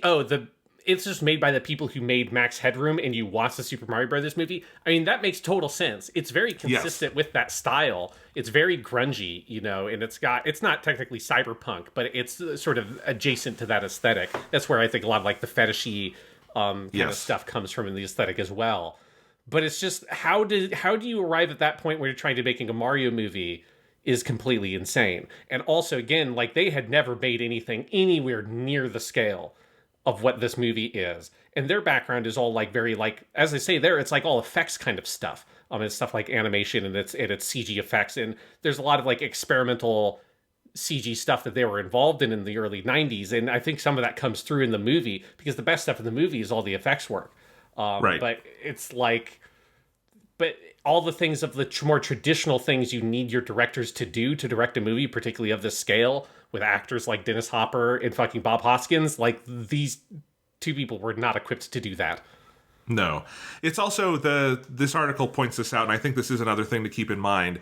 it's just made by the people who made Max Headroom, and you watch the Super Mario Brothers movie, I mean, that makes total sense. It's very consistent with that style. It's very grungy, and it's not technically cyberpunk, but it's sort of adjacent to that aesthetic. That's where I think a lot of like the fetishy kind of stuff comes from in the aesthetic as well. But it's just, how do you arrive at that point where you're trying to making a Mario movie is completely insane. And also, again, like, they had never made anything anywhere near the scale of what this movie is. And their background is all like very like, as they say there, it's like all effects kind of stuff. It's stuff like animation and it's CG effects. And there's a lot of like experimental CG stuff that they were involved in the early 90s. And I think some of that comes through in the movie because the best stuff in the movie is all the effects work. Right. But it's like, but all the things of the more traditional things you need your directors to do to direct a movie, particularly of this scale, with actors like Dennis Hopper and fucking Bob Hoskins, like these two people were not equipped to do that. No. It's also this article points this out, and I think this is another thing to keep in mind.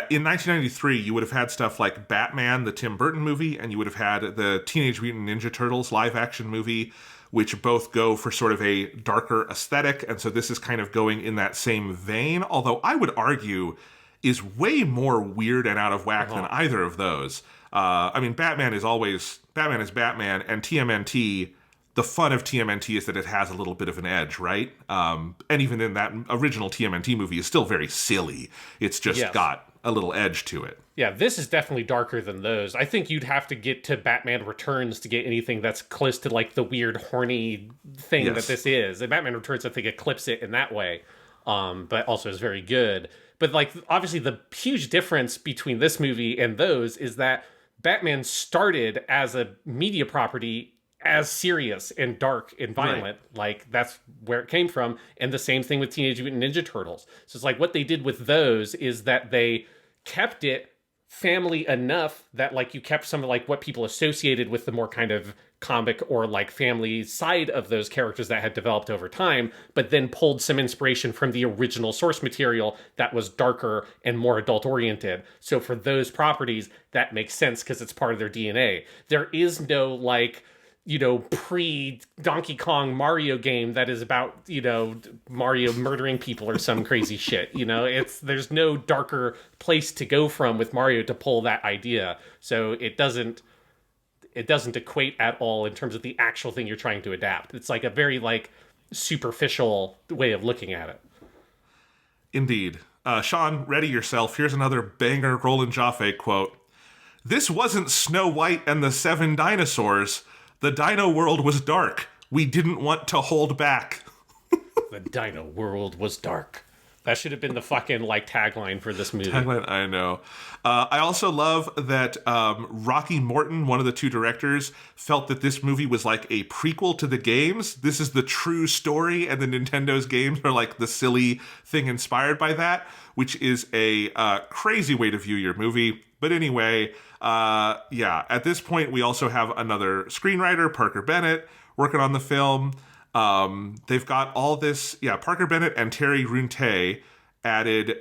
In 1993, you would have had stuff like Batman, the Tim Burton movie, and you would have had the Teenage Mutant Ninja Turtles live-action movie, which both go for sort of a darker aesthetic, and so this is kind of going in that same vein, although I would argue is way more weird and out of whack than either of those. I mean, Batman is Batman, and TMNT, the fun of TMNT is that it has a little bit of an edge, right? And even in that original TMNT movie is still very silly. It's just got a little edge to it. Yeah, this is definitely darker than those. I think you'd have to get to Batman Returns to get anything that's close to like the weird, horny thing that this is. And Batman Returns, I think, eclipses it in that way, but also is very good. But like, obviously, the huge difference between this movie and those is that Batman started as a media property as serious and dark and violent. Right. Like, that's where it came from. And the same thing with Teenage Mutant Ninja Turtles. So it's like what they did with those is that they kept it family enough that like you kept some of like what people associated with the more kind of comic or like family side of those characters that had developed over time, but then pulled some inspiration from the original source material that was darker and more adult oriented. So for those properties, that makes sense because it's part of their DNA. There is no like, you know, pre-Donkey Kong Mario game that is about, you know, Mario murdering people or some crazy shit. You know, there's no darker place to go from with Mario to pull that idea. So it doesn't equate at all in terms of the actual thing you're trying to adapt. It's like a very like superficial way of looking at it. Indeed. Sean, ready yourself. Here's another banger Roland Jaffe quote. "This wasn't Snow White and the Seven Dinosaurs. The dino world was dark. We didn't want to hold back." The dino world was dark. That should have been the fucking like tagline for this movie. Tagline, I know. I also love that Rocky Morton, one of the two directors, felt that this movie was like a prequel to the games. This is the true story, and the Nintendo's games are like the silly thing inspired by that, which is a crazy way to view your movie. But anyway, at this point, we also have another screenwriter, Parker Bennett, working on the film. They've got all this, Parker Bennett and Terry Runte added,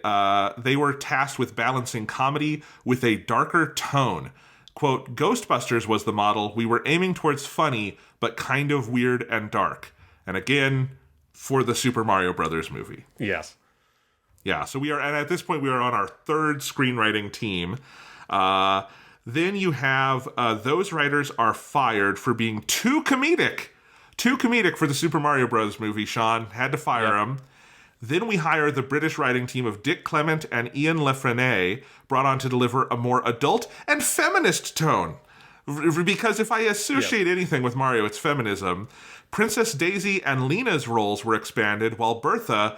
they were tasked with balancing comedy with a darker tone. Quote, "Ghostbusters was the model. We were aiming towards funny, but kind of weird and dark." And again, for the Super Mario Brothers movie. Yes. Yeah, so and at this point, we are on our third screenwriting team. Then you have, those writers are fired for being too comedic for the Super Mario Bros. Movie, Sean. Had to fire them. Then we hire the British writing team of Dick Clement and Ian Lefrene, brought on to deliver a more adult and feminist tone. Because if I associate anything with Mario, it's feminism. Princess Daisy and Lena's roles were expanded, while Bertha,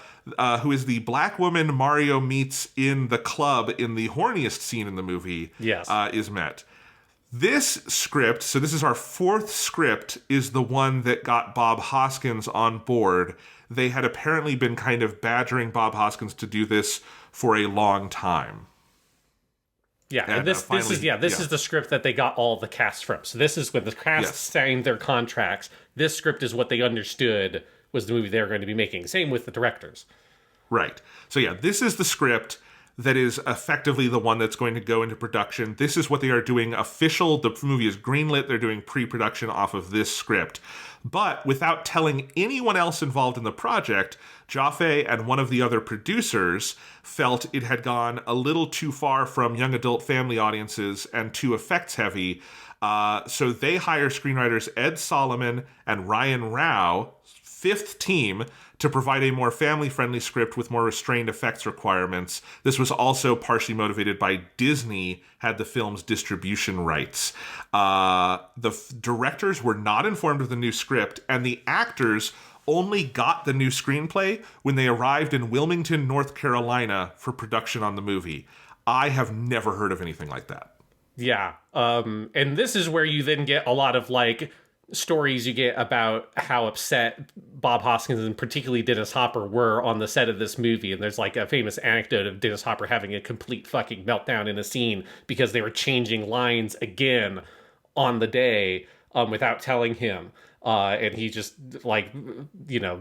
who is the black woman Mario meets in the club in the horniest scene in the movie, is met. This script, so this is our fourth script, is the one that got Bob Hoskins on board. They had apparently been kind of badgering Bob Hoskins to do this for a long time. Yeah, and this is the script that they got all the cast from. So this is when the cast signed their contracts. This script is what they understood was the movie they were going to be making. Same with the directors. Right. So this is the script that is effectively the one that's going to go into production. This is what they are doing official. The movie is greenlit. They're doing pre-production off of this script. But without telling anyone else involved in the project, Jaffe and one of the other producers felt it had gone a little too far from young adult family audiences and too effects heavy. So they hire screenwriters Ed Solomon and Ryan Rao, fifth team, to provide a more family-friendly script with more restrained effects requirements. This was also partially motivated by Disney had the film's distribution rights. Directors were not informed of the new script, and the actors only got the new screenplay when they arrived in Wilmington, North Carolina for production on the movie. I have never heard of anything like that. Yeah. And this is where you then get a lot of like stories you get about how upset Bob Hoskins and particularly Dennis Hopper were on the set of this movie. And there's like a famous anecdote of Dennis Hopper having a complete fucking meltdown in a scene because they were changing lines again on the day without telling him. And he just like,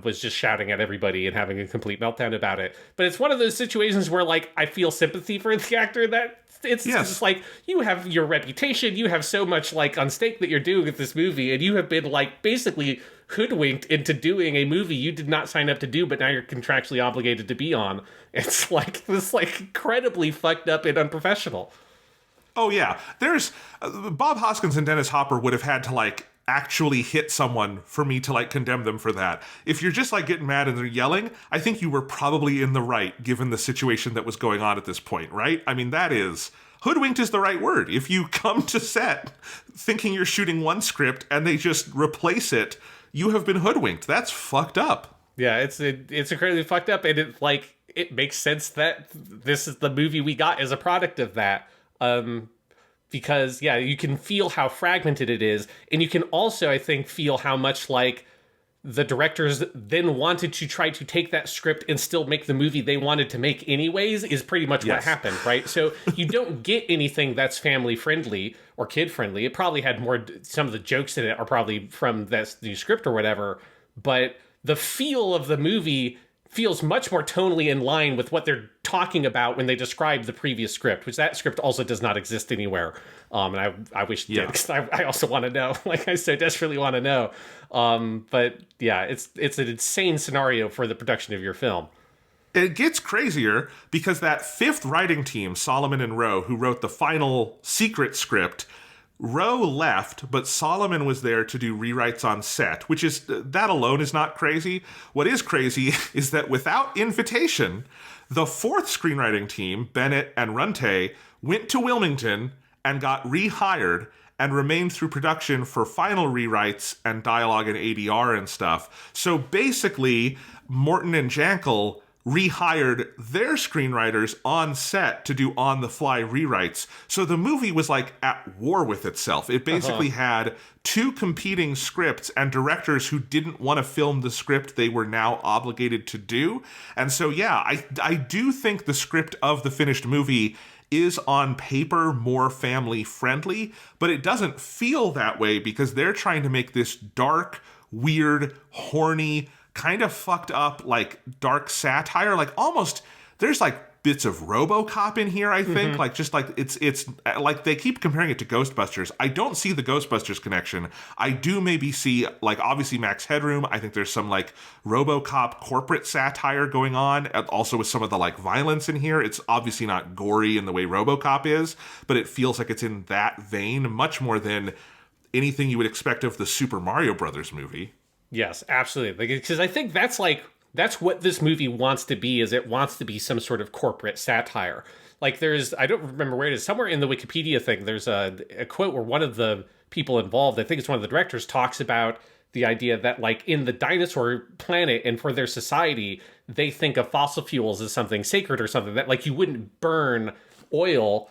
was just shouting at everybody and having a complete meltdown about it. But it's one of those situations where like, I feel sympathy for the actor that it's just like, you have your reputation, you have so much like on stake that you're doing with this movie, and you have been like basically hoodwinked into doing a movie you did not sign up to do, but now you're contractually obligated to be on. It's like this like incredibly fucked up and unprofessional. Oh yeah, there's Bob Hoskins and Dennis Hopper would have had to like actually hit someone for me to like condemn them for that. If you're just like getting mad and they're yelling, I think you were probably in the right given the situation that was going on at this point, right? I mean, that is hoodwinked is the right word. If you come to set thinking you're shooting one script and they just replace it, you have been hoodwinked. That's fucked up. Yeah, it's incredibly fucked up, and it makes sense that this is the movie we got as a product of that. Because, yeah, you can feel how fragmented it is. And you can also, I think, feel how much, like, the directors then wanted to try to take that script and still make the movie they wanted to make anyways is pretty much what happened, right? So you don't get anything that's family-friendly or kid-friendly. It probably had more... Some of the jokes in it are probably from this new script or whatever. But the feel of the movie feels much more tonally in line with what they're talking about when they describe the previous script, which that script also does not exist anywhere. And I wish it did, because I also want to know. Like, I so desperately want to know. But yeah, it's an insane scenario for the production of your film. It gets crazier because that fifth writing team, Solomon and Rowe, who wrote the final secret script, Rowe left, but Solomon was there to do rewrites on set, which is, that alone is not crazy. What is crazy is that without invitation, the fourth screenwriting team, Bennett and Runte, went to Wilmington and got rehired and remained through production for final rewrites and dialogue and ADR and stuff. So basically, Morton and Jankel rehired their screenwriters on set to do on-the-fly rewrites. So the movie was like at war with itself. It basically had two competing scripts and directors who didn't want to film the script they were now obligated to do. And so, yeah, I do think the script of the finished movie is on paper more family friendly, but it doesn't feel that way because they're trying to make this dark, weird, horny, kind of fucked up, like, dark satire. Like, almost, there's, like, bits of RoboCop in here, I think. Like, just, like, it's like, they keep comparing it to Ghostbusters. I don't see the Ghostbusters connection. I do maybe see, like, obviously Max Headroom. I think there's some, like, RoboCop corporate satire going on, also with some of the, like, violence in here. It's obviously not gory in the way RoboCop is, but it feels like it's in that vein much more than anything you would expect of the Super Mario Brothers movie. Yes, absolutely. Because I think that's what this movie wants to be, is it wants to be some sort of corporate satire. Like I don't remember where it is, somewhere in the Wikipedia thing, there's a quote where one of the people involved, I think it's one of the directors, talks about the idea that like in the dinosaur planet and for their society, they think of fossil fuels as something sacred or something that like you wouldn't burn oil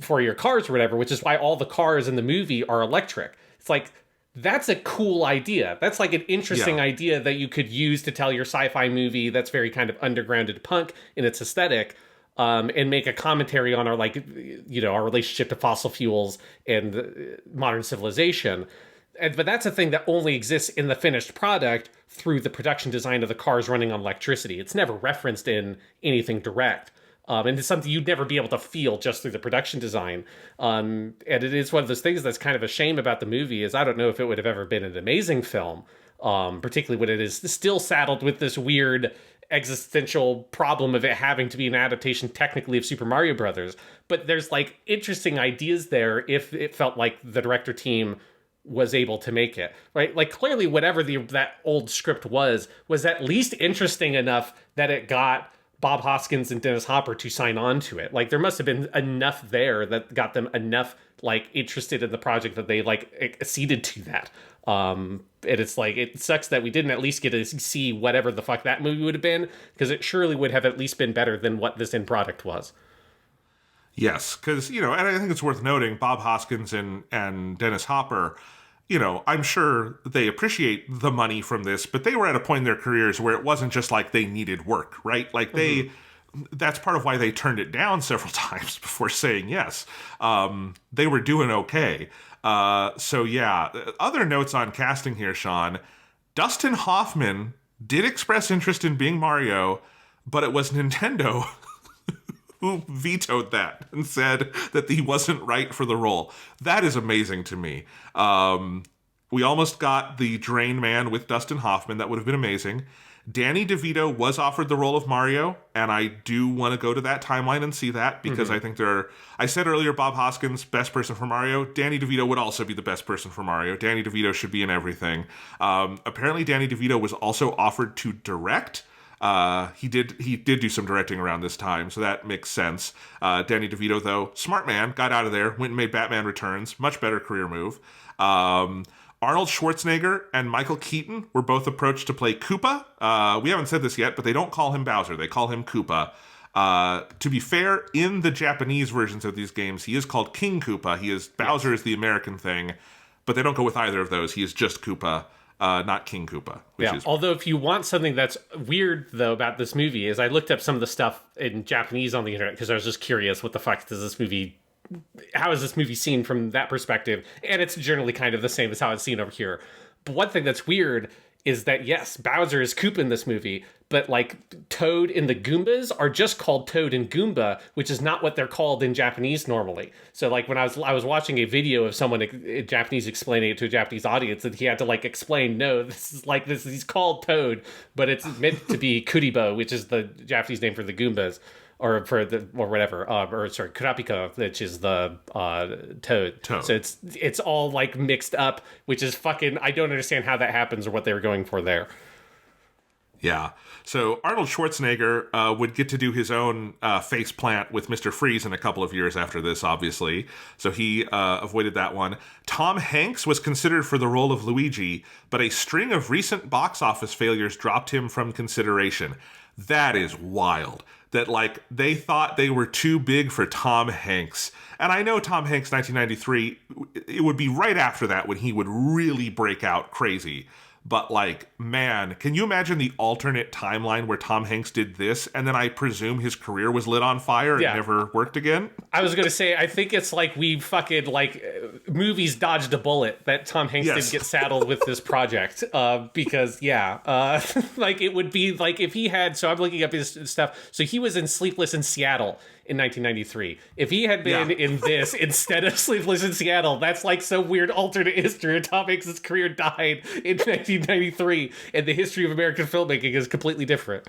for your cars or whatever, which is why all the cars in the movie are electric. It's like, that's a cool idea. That's like an interesting idea that you could use to tell your sci-fi movie that's very kind of undergrounded punk in its aesthetic, and make a commentary on our, like, our relationship to fossil fuels and modern civilization. But that's a thing that only exists in the finished product through the production design of the cars running on electricity. It's never referenced in anything direct. And it's something you'd never be able to feel just through the production design. And it is one of those things that's kind of a shame about the movie, is I don't know if it would have ever been an amazing film, particularly when it is still saddled with this weird existential problem of it having to be an adaptation technically of Super Mario Brothers. But there's like interesting ideas there if it felt like the director team was able to make it, right? Like, clearly whatever that old script was at least interesting enough that it got Bob Hoskins and Dennis Hopper to sign on to it. Like, there must have been enough there that got them enough, like, interested in the project that they, like, acceded to that. And it's like, it sucks that we didn't at least get to see whatever the fuck that movie would have been, because it surely would have at least been better than what this end product was. Yes, because, and I think it's worth noting, Bob Hoskins and Dennis Hopper, I'm sure they appreciate the money from this, but they were at a point in their careers where it wasn't just like they needed work, right? Like that's part of why they turned it down several times before saying yes. They were doing okay. So yeah, other notes on casting here, Sean. Dustin Hoffman did express interest in being Mario, but it was Nintendo who vetoed that and said that he wasn't right for the role. That is amazing to me. We almost got the Drain Man with Dustin Hoffman. That would have been amazing. Danny DeVito was offered the role of Mario, and I do want to go to that timeline and see that, because I think I said earlier, Bob Hoskins, best person for Mario. Danny DeVito would also be the best person for Mario. Danny DeVito should be in everything. Apparently, Danny DeVito was also offered to direct. He did do some directing around this time, so that makes sense. Danny DeVito, though, smart man, got out of there, went and made Batman Returns, much better career move. Arnold Schwarzenegger and Michael Keaton were both approached to play Koopa. We haven't said this yet, but they don't call him Bowser, they call him Koopa. To be fair, in the Japanese versions of these games, he is called King Koopa. Bowser is the American thing, but they don't go with either of those. He is just Koopa. Not King Koopa. Although if you want something that's weird, though, about this movie, is I looked up some of the stuff in Japanese on the internet, because I was just curious, how is this movie seen from that perspective? And it's generally kind of the same as how it's seen over here. But one thing that's weird is that, yes, Bowser is Koopa in this movie, but, like, Toad and the Goombas are just called Toad and Goomba, which is not what they're called in Japanese normally. So, like, when I was watching a video of someone in Japanese explaining it to a Japanese audience, and he had to, like, explain, no, he's called Toad, but it's meant to be Kuribo, which is the Japanese name for the Goombas. Or whatever, Kurapika, which is the Toad. So it's all, like, mixed up, which is fucking, I don't understand how that happens or what they were going for there. Yeah. So Arnold Schwarzenegger would get to do his own face plant with Mr. Freeze in a couple of years after this, obviously. So he avoided that one. Tom Hanks was considered for the role of Luigi, but a string of recent box office failures dropped him from consideration. That is wild. That, like, they thought they were too big for Tom Hanks. And I know Tom Hanks, 1993, it would be right after that when he would really break out crazy. But, like, man, can you imagine the alternate timeline where Tom Hanks did this, and then I presume his career was lit on fire and never worked again? I was going to say, I think it's like we fucking, like, movies dodged a bullet that Tom Hanks didn't get saddled with this project. Because, like, it would be, like, if he had, so I'm looking up his stuff, so he was in Sleepless in Seattle in 1993. If he had been in this instead of Sleepless in Seattle, that's like some weird alternate history. Tom Hanks' career died in 1993, and the history of American filmmaking is completely different.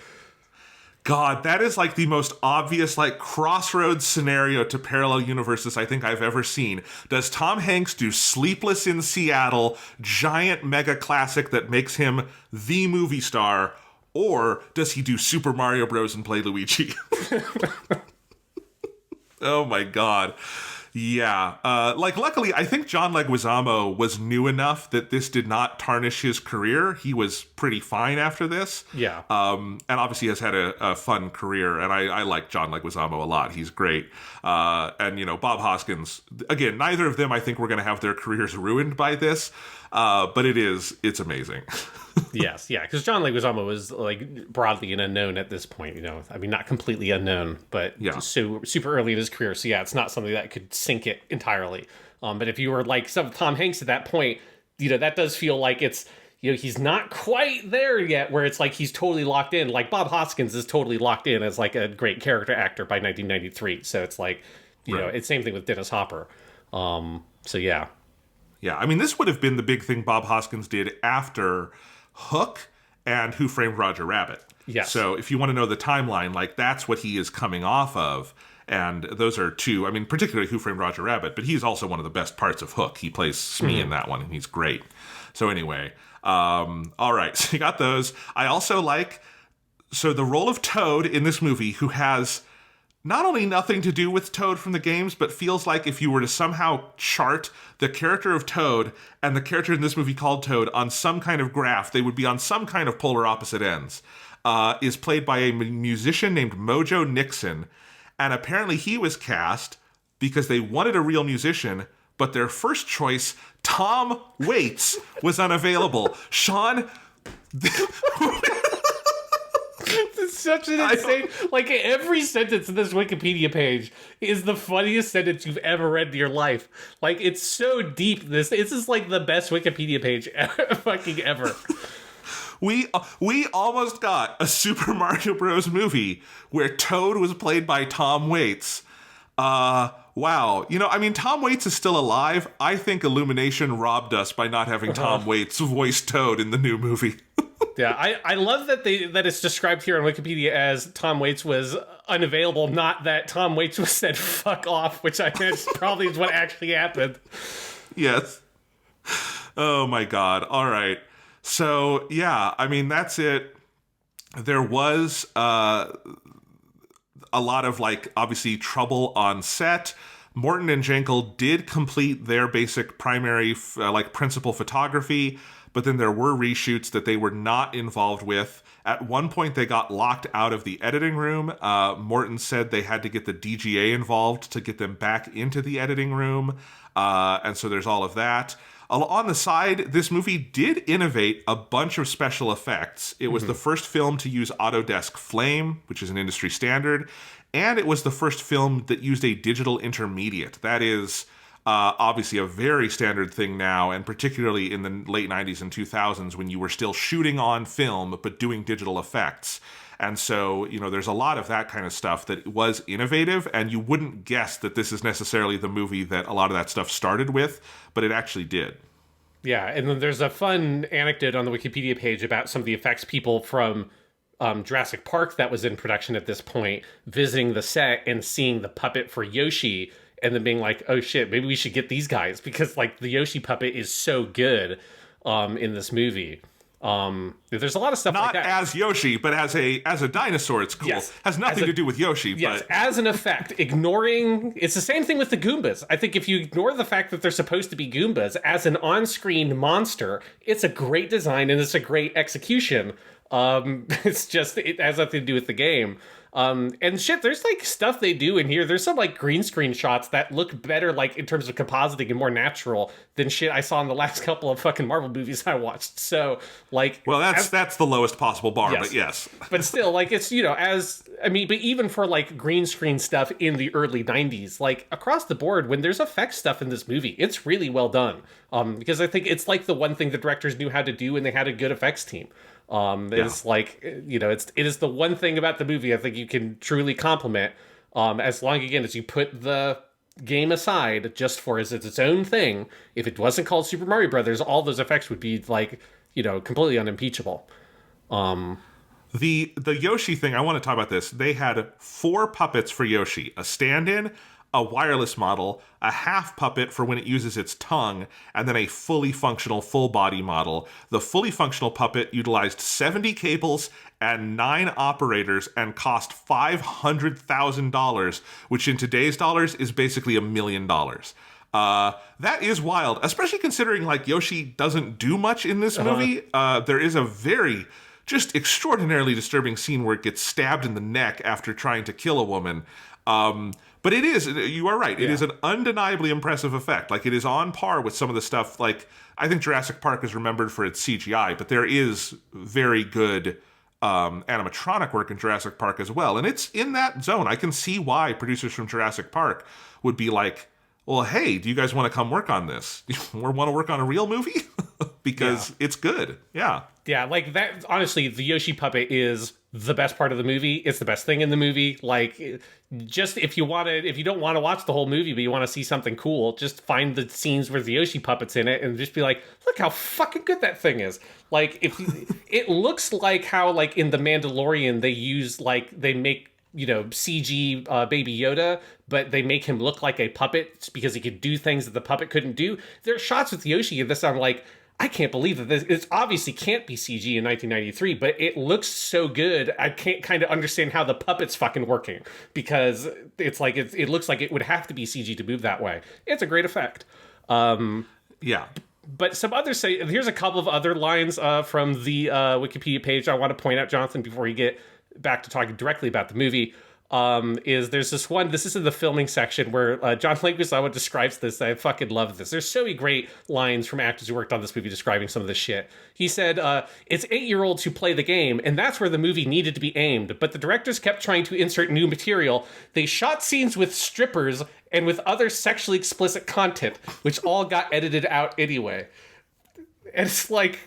God, that is like the most obvious, like, crossroads scenario to parallel universes I think I've ever seen. Does Tom Hanks do Sleepless in Seattle, giant mega classic that makes him the movie star, or does he do Super Mario Bros. And play Luigi? Oh my God. Yeah. Luckily, I think John Leguizamo was new enough that this did not tarnish his career. He was pretty fine after this. Yeah. And obviously has had a fun career, and I like John Leguizamo a lot. He's great. And, Bob Hoskins, again, neither of them, I think, were going to have their careers ruined by this. But it's amazing. Yes, yeah, because John Leguizamo was, like, broadly an unknown at this point, I mean, not completely unknown, but so super early in his career, so yeah, it's not something that could sink it entirely. But if you were, like, some Tom Hanks at that point, that does feel like it's, he's not quite there yet, where it's like he's totally locked in. Like, Bob Hoskins is totally locked in as, like, a great character actor by 1993, so it's like, it's same thing with Dennis Hopper. So yeah. Yeah, I mean, this would have been the big thing Bob Hoskins did after Hook and Who Framed Roger Rabbit. Yes. So if you want to know the timeline, like, that's what he is coming off of. And those are two, I mean, particularly Who Framed Roger Rabbit, but he's also one of the best parts of Hook. He plays Smee in that one, and he's great. So anyway, all right, so you got those. I also like, so the role of Toad in this movie, who has not only nothing to do with Toad from the games, but feels like if you were to somehow chart the character of Toad and the character in this movie called Toad on some kind of graph, they would be on some kind of polar opposite ends, is played by a musician named Mojo Nixon. And apparently he was cast because they wanted a real musician, but their first choice, Tom Waits, was unavailable. Sean... It's such an insane... Like, every sentence in this Wikipedia page is the funniest sentence you've ever read in your life. Like, it's so deep. This is like the best Wikipedia page fucking ever. We almost got a Super Mario Bros. Movie where Toad was played by Tom Waits. Wow. You know, I mean, Tom Waits is still alive. I think Illumination robbed us by not having Tom Waits voice Toad in the new movie. Yeah, I love that that it's described here on Wikipedia as Tom Waits was unavailable, not that Tom Waits was said fuck off, which I guess probably is what actually happened. Yes. Oh my God. All right. So, yeah, I mean, that's it. There was a lot of, like, obviously trouble on set. Morton and Jankel did complete their basic primary, principal photography, but then there were reshoots that they were not involved with. At one point, they got locked out of the editing room. Morton said they had to get the DGA involved to get them back into the editing room. And so there's all of that. On the side, this movie did innovate a bunch of special effects. It was the first film to use Autodesk Flame, which is an industry standard, and it was the first film that used a digital intermediate. That is obviously a very standard thing now, and particularly in the late 90s and 2000s when you were still shooting on film but doing digital effects. And so, you know, there's a lot of that kind of stuff that was innovative, and you wouldn't guess that this is necessarily the movie that a lot of that stuff started with, but it actually did. Yeah, and then there's a fun anecdote on the Wikipedia page about some of the effects people from Jurassic Park that was in production at this point, visiting the set and seeing the puppet for Yoshi, and then being like, oh shit, maybe we should get these guys, because, like, the Yoshi puppet is so good in this movie. There's a lot of stuff like that. Not as Yoshi, but as a dinosaur, it's cool. Yes. Has nothing to do with Yoshi. Yes, but as an effect, ignoring... It's the same thing with the Goombas. I think if you ignore the fact that they're supposed to be Goombas, as an on-screen monster, it's a great design and it's a great execution. It's just, it has nothing to do with the game. And shit, there's like stuff they do in here. There's some like green screen shots that look better, like in terms of compositing and more natural than shit I saw in the last couple of fucking Marvel movies I watched. So like, well, that's the lowest possible bar, yes. But yes, but still, like, it's, you know, but even for like green screen stuff in the early 90s, like across the board, when there's effects stuff in this movie, it's really well done. Because I think it's like the one thing the directors knew how to do, and they had a good effects team. It's like, you know, it is the one thing about the movie I think you can truly compliment, as long, again, as you put the game aside just for as it's its own thing. If it wasn't called Super Mario Brothers, all those effects would be like, you know, completely unimpeachable. The Yoshi thing, I want to talk about this. They had 4 puppets for Yoshi: a stand-in, a wireless model, a half puppet for when it uses its tongue, and then a fully functional full-body model. The fully functional puppet utilized 70 cables and 9 operators and cost $500,000, which in today's dollars is basically $1 million. That is wild, especially considering, like, Yoshi doesn't do much in this movie. There is a very just extraordinarily disturbing scene where it gets stabbed in the neck after trying to kill a woman. But it is, you are right, it is an undeniably impressive effect. Like, it is on par with some of the stuff, like, I think Jurassic Park is remembered for its CGI, but there is very good animatronic work in Jurassic Park as well. And it's in that zone. I can see why producers from Jurassic Park would be like, well, hey, do you guys want to come work on this? You want to work on a real movie? Because it's good. Yeah. Yeah, like that, honestly, the Yoshi puppet is the best part of the movie. It's the best thing in the movie. Like, just if you don't want to watch the whole movie, but you want to see something cool, just find the scenes where the Yoshi puppet's in it and just be like, look how fucking good that thing is. Like, if it looks like how, like, in The Mandalorian, they make CG Baby Yoda, but they make him look like a puppet because he could do things that the puppet couldn't do. There are shots with Yoshi in this I'm like, I can't believe that this obviously can't be CG in 1993, but it looks so good. I can't kind of understand how the puppet's fucking working, because it's like it looks like it would have to be CG to move that way. It's a great effect. Yeah. But some others say, here's a couple of other lines from the Wikipedia page I want to point out, Jonathan, before you get back to talking directly about the movie. There's this is in the filming section where John Leguizamo describes this. I fucking love this. There's so many great lines from actors who worked on this movie describing some of this shit. He said, it's 8-year-olds who play the game, and that's where the movie needed to be aimed. But the directors kept trying to insert new material. They shot scenes with strippers and with other sexually explicit content, which all got edited out anyway. And it's like,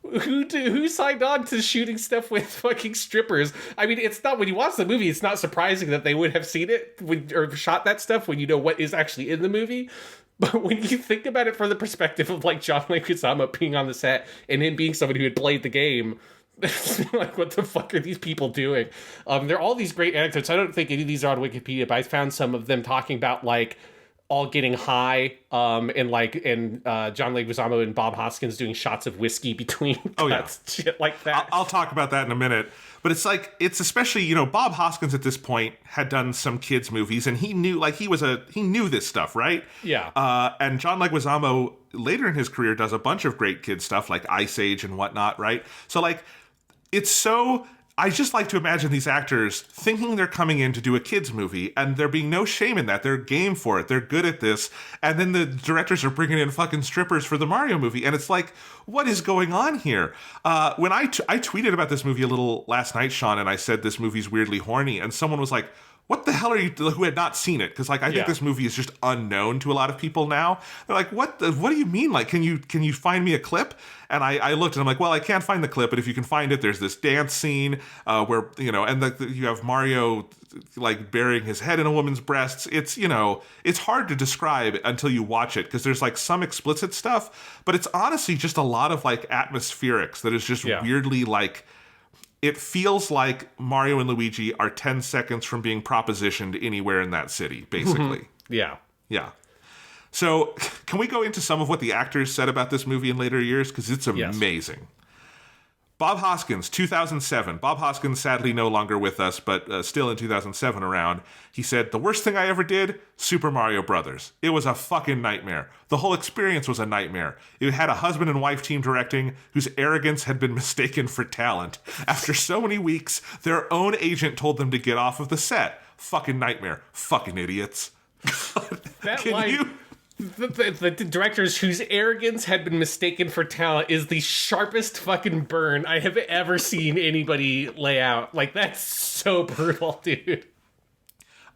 who signed on to shooting stuff with fucking strippers? I mean, it's not, when you watch the movie, it's not surprising that they would have seen it or shot that stuff when you know what is actually in the movie. But when you think about it from the perspective of like John Leguizamo being on the set and him being somebody who had played the game, it's like, what the fuck are these people doing? There are all these great anecdotes. I don't think any of these are on Wikipedia, but I found some of them talking about like all getting high, and John Leguizamo and Bob Hoskins doing shots of whiskey between cuts, shit like that. I'll talk about that in a minute. But it's like, it's especially, Bob Hoskins at this point had done some kids movies, and he knew, like, he knew this stuff, right? Yeah. And John Leguizamo later in his career does a bunch of great kid stuff like Ice Age and whatnot, right? So like, it's so, I just like to imagine these actors thinking they're coming in to do a kids movie, and there being no shame in that. They're game for it. They're good at this. And then the directors are bringing in fucking strippers for the Mario movie. And it's like, what is going on here? When I tweeted about this movie a little last night, Sean, and I said this movie's weirdly horny, and someone was like, what the hell are you, who had not seen it? Because like, I think this movie is just unknown to a lot of people now. They're like, what do you mean? Like, can you find me a clip? And I looked and I'm like, well, I can't find the clip, but if you can find it, there's this dance scene where, and you have Mario like burying his head in a woman's breasts. It's, it's hard to describe until you watch it, because there's like some explicit stuff, but it's honestly just a lot of like atmospherics that is just weirdly like, it feels like Mario and Luigi are 10 seconds from being propositioned anywhere in that city, basically. Yeah. Yeah. So can we go into some of what the actors said about this movie in later years? Because it's amazing. Bob Hoskins, 2007. Bob Hoskins, sadly no longer with us, but still in 2007 around. He said, the worst thing I ever did, Super Mario Brothers. It was a fucking nightmare. The whole experience was a nightmare. It had a husband and wife team directing whose arrogance had been mistaken for talent. After so many weeks, their own agent told them to get off of the set. Fucking nightmare. Fucking idiots. The directors whose arrogance had been mistaken for talent is the sharpest fucking burn I have ever seen anybody lay out. Like, that's so brutal, dude.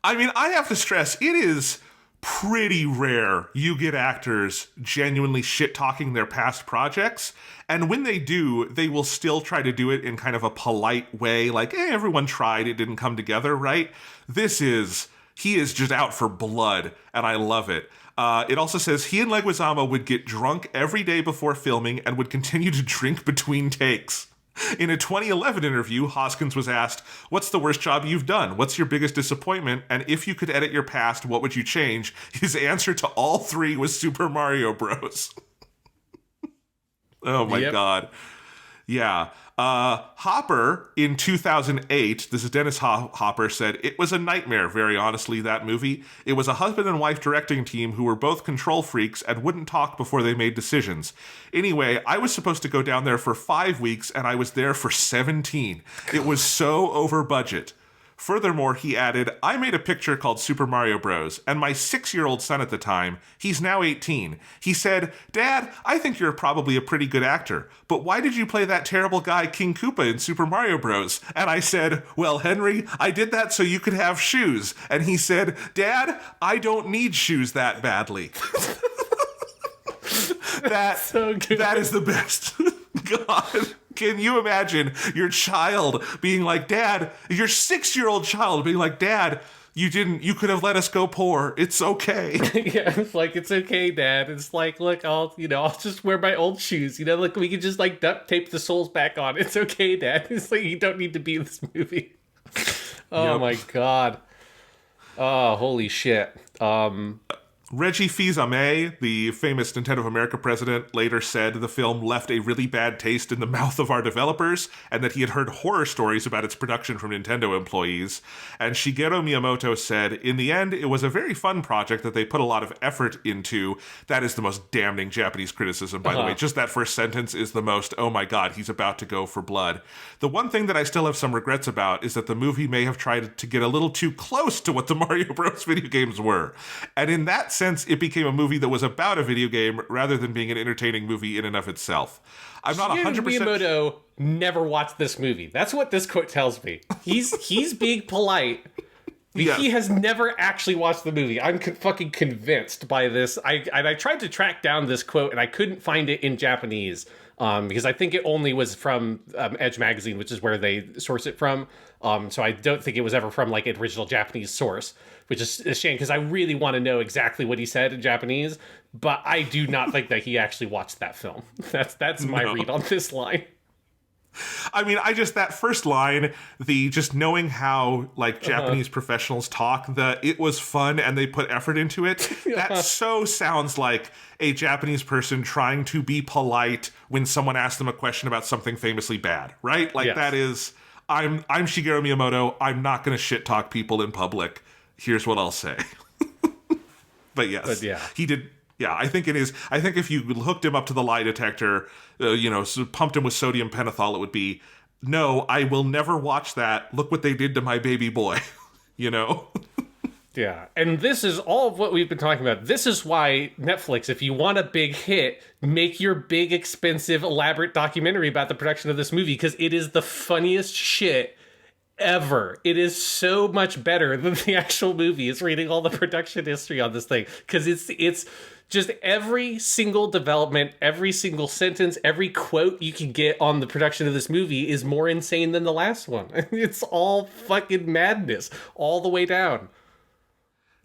I mean, I have to stress, it is pretty rare you get actors genuinely shit-talking their past projects. And when they do, they will still try to do it in kind of a polite way. Like, everyone tried, it didn't come together, right? He is just out for blood, and I love it. It also says he and Leguizamo would get drunk every day before filming and would continue to drink between takes. In a 2011 interview, Hoskins was asked, what's the worst job you've done? What's your biggest disappointment? And if you could edit your past, what would you change? His answer to all three was Super Mario Bros. Oh my God. Yeah. Hopper in 2008, this is Dennis Hopper, said, it was a nightmare, very honestly, that movie. It was a husband and wife directing team who were both control freaks and wouldn't talk before they made decisions. Anyway, I was supposed to go down there for 5 weeks and I was there for 17. It was so over budget. Furthermore, he added, I made a picture called Super Mario Bros. And my 6-year-old son at the time, he's now 18. He said, Dad, I think you're probably a pretty good actor, but why did you play that terrible guy King Koopa in Super Mario Bros? And I said, well, Henry, I did that so you could have shoes. And he said, Dad, I don't need shoes that badly. So good. That is the best. God. Can you imagine your child being like, Dad, your 6-year-old child being like, Dad, you could have let us go poor. It's okay. Yeah, it's like, it's okay, Dad. It's like, look, I'll just wear my old shoes. Look, we can just like duct tape the soles back on. It's okay, Dad. It's like, you don't need to be in this movie. Oh my god. Oh, holy shit. Reggie Fils-Aimé, the famous Nintendo of America president, later said the film left a really bad taste in the mouth of our developers, and that he had heard horror stories about its production from Nintendo employees. And Shigeru Miyamoto said, in the end, it was a very fun project that they put a lot of effort into. That is the most damning Japanese criticism, by the way. Just that first sentence is the most, oh my god, he's about to go for blood. The one thing that I still have some regrets about is that the movie may have tried to get a little too close to what the Mario Bros. Video games were. And in that sense, it became a movie that was about a video game rather than being an entertaining movie in and of itself. I'm not 100%. Miyamoto never watched this movie. That's what this quote tells me. He's being polite. Yeah. He has never actually watched the movie. I'm fucking convinced by this. I tried to track down this quote and I couldn't find it in Japanese because I think it only was from Edge Magazine, which is where they source it from. So I don't think it was ever from like an original Japanese source, which is a shame because I really want to know exactly what he said in Japanese. But I do not think that he actually watched that film. That's my read on this line. I mean, that first line, the just knowing how like Japanese professionals talk, it was fun and they put effort into it. That so sounds like a Japanese person trying to be polite when someone asks them a question about something famously bad, right? Like that is, I'm Shigeru Miyamoto. I'm not going to shit talk people in public. Here's what I'll say. But yes, he did. Yeah, I think it is. I think if you hooked him up to the lie detector, pumped him with sodium pentothal, it would be, no, I will never watch that. Look what they did to my baby boy, Yeah, and this is all of what we've been talking about. This is why Netflix, if you want a big hit, make your big, expensive, elaborate documentary about the production of this movie, because it is the funniest shit ever. It is so much better than the actual movie. It's reading all the production history on this thing, because it's just every single development, every single sentence, every quote you can get on the production of this movie is more insane than the last one. It's all fucking madness all the way down.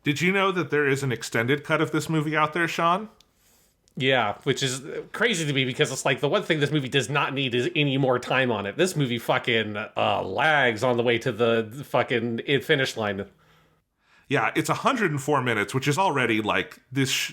Did you know that there is an extended cut of this movie out there, Sean? Yeah, which is crazy to me because it's like the one thing this movie does not need is any more time on it. This movie fucking lags on the way to the fucking finish line. Yeah, it's 104 minutes, which is already like this.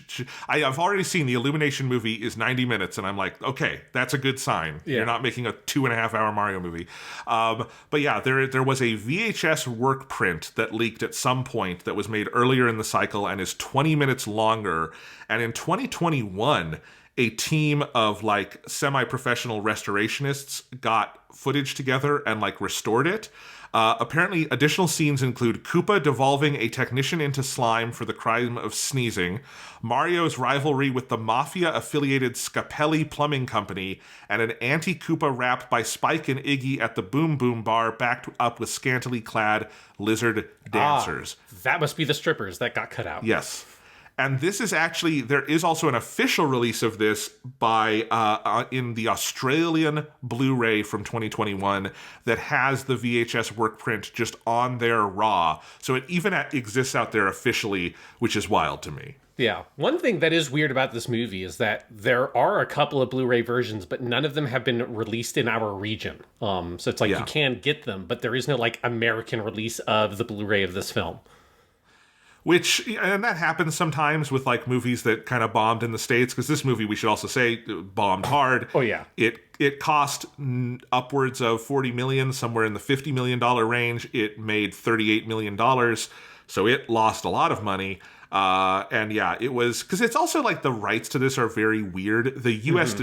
I've already seen the Illumination movie is 90 minutes, and I'm like, okay, that's a good sign. Yeah. You're not making a 2.5-hour Mario movie. But yeah, there was a VHS work print that leaked at some point that was made earlier in the cycle and is 20 minutes longer. And in 2021, a team of like semi-professional restorationists got footage together and like restored it. Apparently, additional scenes include Koopa devolving a technician into slime for the crime of sneezing, Mario's rivalry with the mafia-affiliated Scapelli Plumbing Company, and an anti-Koopa rap by Spike and Iggy at the Boom Boom Bar backed up with scantily clad lizard dancers. That must be the strippers that got cut out. Yes. And this is actually, there is also an official release of this by in the Australian Blu-ray from 2021 that has the VHS work print just on their RAW. So it even exists out there officially, which is wild to me. Yeah. One thing that is weird about this movie is that there are a couple of Blu-ray versions, but none of them have been released in our region. So it's like you can get them, but there is no like American release of the Blu-ray of this film. And that happens sometimes with like movies that kind of bombed in the States, because this movie, we should also say, bombed hard. Oh yeah. It cost upwards of $40 million, somewhere in the $50 million range. It made $38 million, so it lost a lot of money. And yeah, it was, because it's also like the rights to this are very weird. The U.S.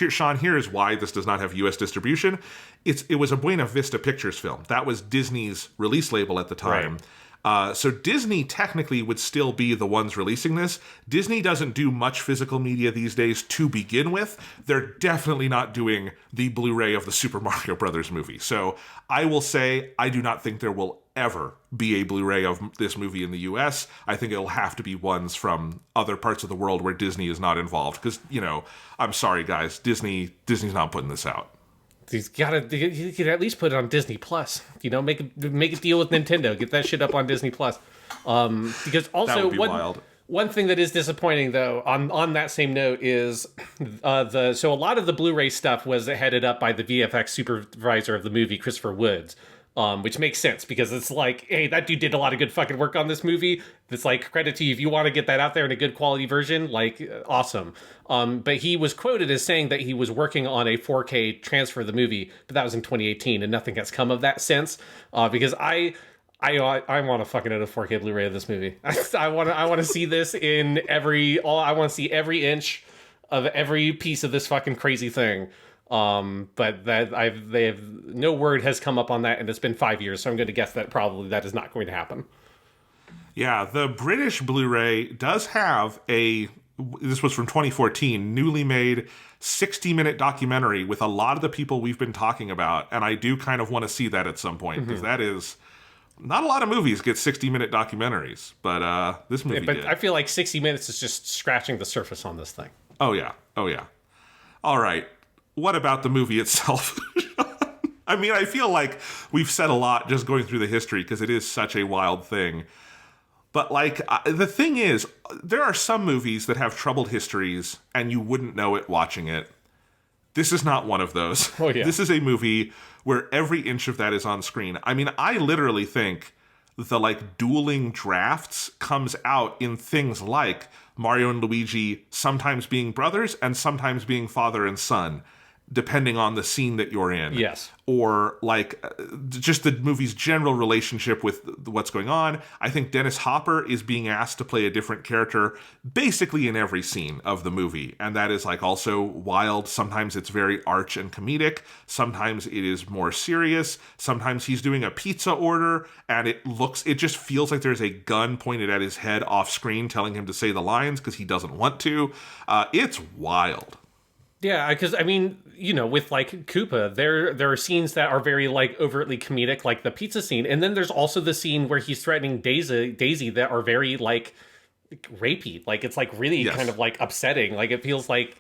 Sean, here is why this does not have U.S. distribution. It was a Buena Vista Pictures film. That was Disney's release label at the time. Right. So Disney technically would still be the ones releasing this. Disney doesn't do much physical media these days to begin with. They're definitely not doing the Blu-ray of the Super Mario Brothers movie. So I will say I do not think there will ever be a Blu-ray of this movie in the US. I think it'll have to be ones from other parts of the world where Disney is not involved. Because, I'm sorry, guys, Disney's not putting this out. You could at least put it on Disney Plus. Make a deal with Nintendo. Get that shit up on Disney Plus. Because also that would be wild. One thing that is disappointing though, on that same note, is so a lot of the Blu-ray stuff was headed up by the VFX supervisor of the movie, Christopher Woods. which makes sense because it's like, hey, that dude did a lot of good fucking work on this movie. It's like, credit to you if you want to get that out there in a good quality version, like, awesome. But he was quoted as saying that he was working on a 4K transfer of the movie, but that was in 2018, and nothing has come of that since. Because I want to fucking own a 4K Blu-ray of this movie. I want to see this in I want to see every inch of every piece of this fucking crazy thing. But no word has come up on that, and it's been 5 years, so I'm going to guess that probably that is not going to happen. Yeah, the British Blu-ray does have this was from 2014, newly made 60-minute documentary with a lot of the people we've been talking about, and I do kind of want to see that at some point, because that is... Not a lot of movies get 60-minute documentaries, but this movie did. I feel like 60 minutes is just scratching the surface on this thing. Oh, yeah. All right. What about the movie itself? I mean, I feel like we've said a lot just going through the history because it is such a wild thing. But, like, the thing is, there are some movies that have troubled histories and you wouldn't know it watching it. This is not one of those. Oh, yeah. This is a movie where every inch of that is on screen. I mean, I literally think the, like, dueling drafts comes out in things like Mario and Luigi sometimes being brothers and sometimes being father and son, depending on the scene that you're in. Yes. Or, like, just the movie's general relationship with what's going on. I think Dennis Hopper is being asked to play a different character basically in every scene of the movie. And that is, like, also wild. Sometimes it's very arch and comedic. Sometimes it is more serious. Sometimes he's doing a pizza order and it just feels like there's a gun pointed at his head off screen telling him to say the lines because he doesn't want to. It's wild. Yeah, because, I mean, you know, with, like, Koopa, there are scenes that are very, like, overtly comedic, like the pizza scene. And then there's also the scene where he's threatening Daisy that are very, like, rapey. Like, it's, like, really kind of, like, upsetting. Like, it feels like,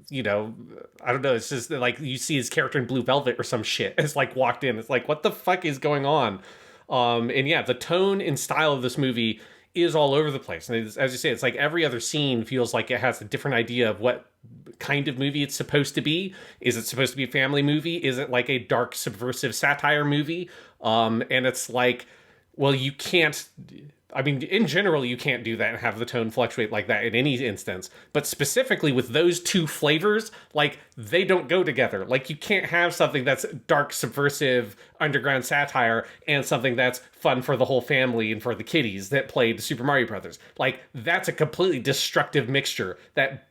you know, I don't know, it's just, like, you see his character in Blue Velvet or some shit. It's, like, walked in. It's like, what the fuck is going on? And, yeah, the tone and style of this movie is all over the place. And as you say, it's like every other scene feels like it has a different idea of what kind of movie it's supposed to be. Is it supposed to be a family movie? Is it like a dark subversive satire movie? And it's like, well, you can't... I mean, in general, you can't do that and have the tone fluctuate like that in any instance. But specifically with those two flavors, like, they don't go together. Like, you can't have something that's dark, subversive, underground satire and something that's fun for the whole family and for the kiddies that played Super Mario Brothers. Like, that's a completely destructive mixture that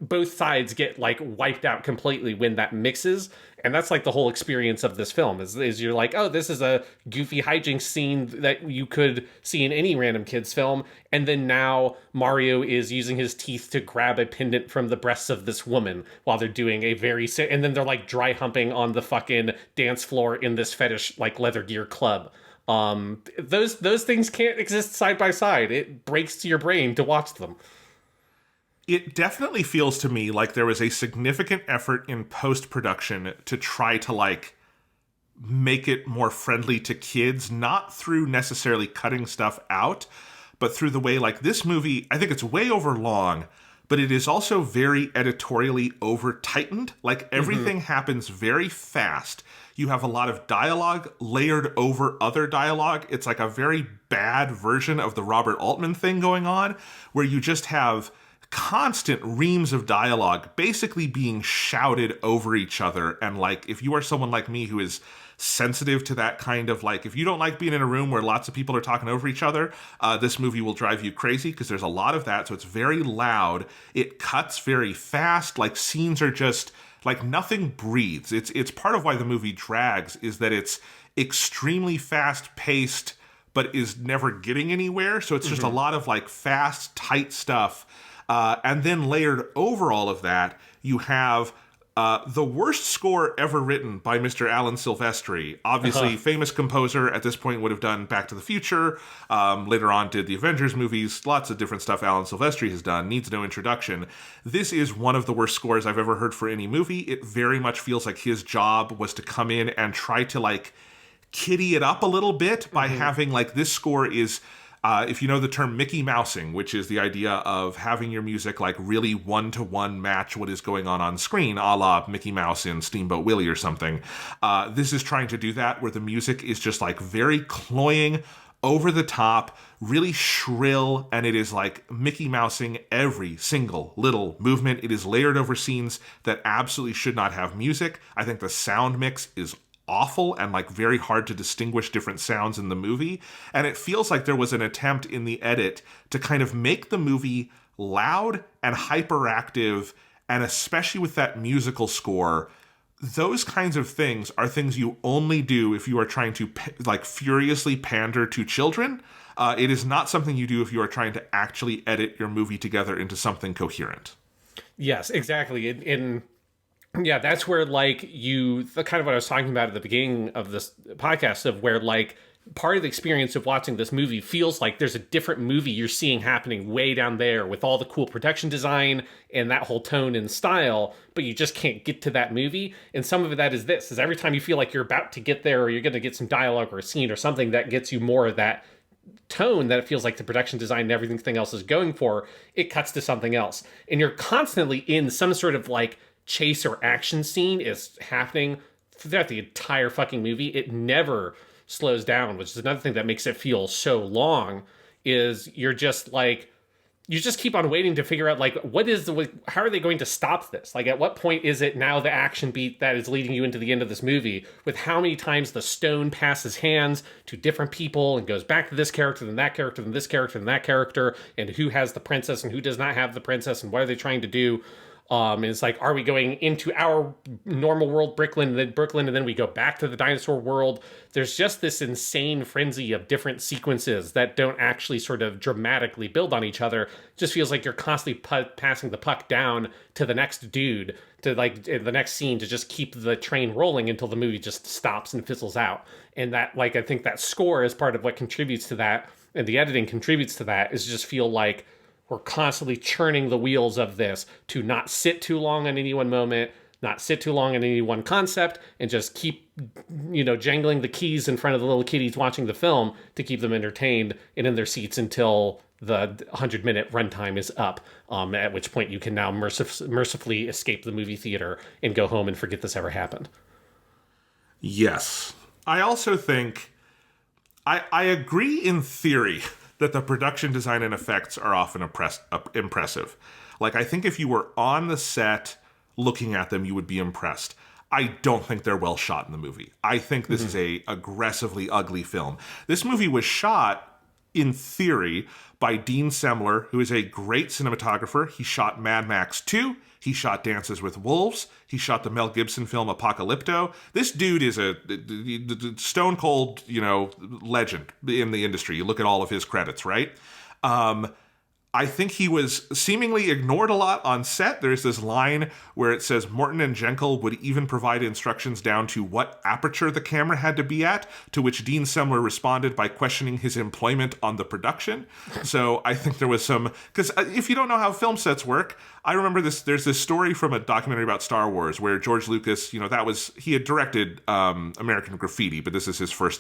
both sides get, like, wiped out completely when that mixes. And that's, like, the whole experience of this film is you're like, oh, this is a goofy hijinks scene that you could see in any random kid's film. And then now Mario is using his teeth to grab a pendant from the breasts of this woman while they're doing a and then they're, like, dry humping on the fucking dance floor in this fetish, like, leather gear club. Those things can't exist side by side. It breaks to your brain to watch them. It definitely feels to me like there was a significant effort in post-production to try to, like, make it more friendly to kids, not through necessarily cutting stuff out, but through the way, like, this movie, I think it's way over long, but it is also very editorially over-tightened. Like, everything happens very fast. You have a lot of dialogue layered over other dialogue. It's like a very bad version of the Robert Altman thing going on, where you just have constant reams of dialogue basically being shouted over each other. And, like, if you are someone like me who is sensitive to that kind of, like, if you don't like being in a room where lots of people are talking over each other, this movie will drive you crazy because there's a lot of that. So it's very loud. It cuts very fast. Like, scenes are just, like, nothing breathes. It's part of why the movie drags is that it's extremely fast paced, but is never getting anywhere. So it's just a lot of, like, fast, tight stuff. And then layered over all of that, you have the worst score ever written by Mr. Alan Silvestri. Obviously, famous composer at this point would have done Back to the Future. Later on did the Avengers movies. Lots of different stuff Alan Silvestri has done. Needs no introduction. This is one of the worst scores I've ever heard for any movie. It very much feels like his job was to come in and try to, like, kiddie it up a little bit by having, like, this score is... If you know the term Mickey Mousing, which is the idea of having your music like really one-to-one match what is going on screen, a la Mickey Mouse in Steamboat Willie or something, this is trying to do that, where the music is just like very cloying, over the top, really shrill, and it is like Mickey Mousing every single little movement. It is layered over scenes that absolutely should not have music. I think the sound mix is awful and like very hard to distinguish different sounds in the movie. And it feels like there was an attempt in the edit to kind of make the movie loud and hyperactive, and especially with that musical score, those kinds of things are things you only do if you are trying to like furiously pander to children. It is not something you do if you are trying to actually edit your movie together into something coherent. Yes, exactly. Yeah, that's where like the kind of what I was talking about at the beginning of this podcast, of where like part of the experience of watching this movie feels like there's a different movie you're seeing happening way down there with all the cool production design and that whole tone and style, but you just can't get to that movie. And some of that is every time you feel like you're about to get there, or you're going to get some dialogue or a scene or something that gets you more of that tone that it feels like the production design and everything else is going for, it cuts to something else. And you're constantly in some sort of like chase or action scene is happening throughout the entire fucking movie. It never slows down, which is another thing that makes it feel so long, is you just keep on waiting to figure out like how are they going to stop this? Like at what point is it now the action beat that is leading you into the end of this movie, with how many times the stone passes hands to different people and goes back to this character, then that character, then this character, then that character, and who has the princess and who does not have the princess, and what are they trying to do? And it's like, are we going into our normal world, Brooklyn, and then we go back to the dinosaur world? There's just this insane frenzy of different sequences that don't actually sort of dramatically build on each other. It just feels like you're constantly passing the puck down to the next dude, to like the next scene, to just keep the train rolling until the movie just stops and fizzles out. And that, like, I think that score is part of what contributes to that, and the editing contributes to that, is just feel like we're constantly churning the wheels of this to not sit too long on any one moment, not sit too long on any one concept, and just keep, jangling the keys in front of the little kiddies watching the film to keep them entertained and in their seats until the 100-minute runtime is up, at which point you can now mercifully escape the movie theater and go home and forget this ever happened. Yes. I also think, I agree in theory that the production design and effects are often impressive. Like, I think if you were on the set looking at them, you would be impressed. I don't think they're well shot in the movie. I think this is a aggressively ugly film. This movie was shot, in theory, by Dean Semler, who is a great cinematographer. He shot Mad Max 2. He shot Dances with Wolves. He shot the Mel Gibson film Apocalypto. This dude is a stone cold, legend in the industry. You look at all of his credits, right? I think he was seemingly ignored a lot on set. There's this line where it says Morton and Jenkel would even provide instructions down to what aperture the camera had to be at, to which Dean Semler responded by questioning his employment on the production. So I think there was some, because if you don't know how film sets work, I remember there's this story from a documentary about Star Wars where George Lucas, he had directed American Graffiti, but this is his first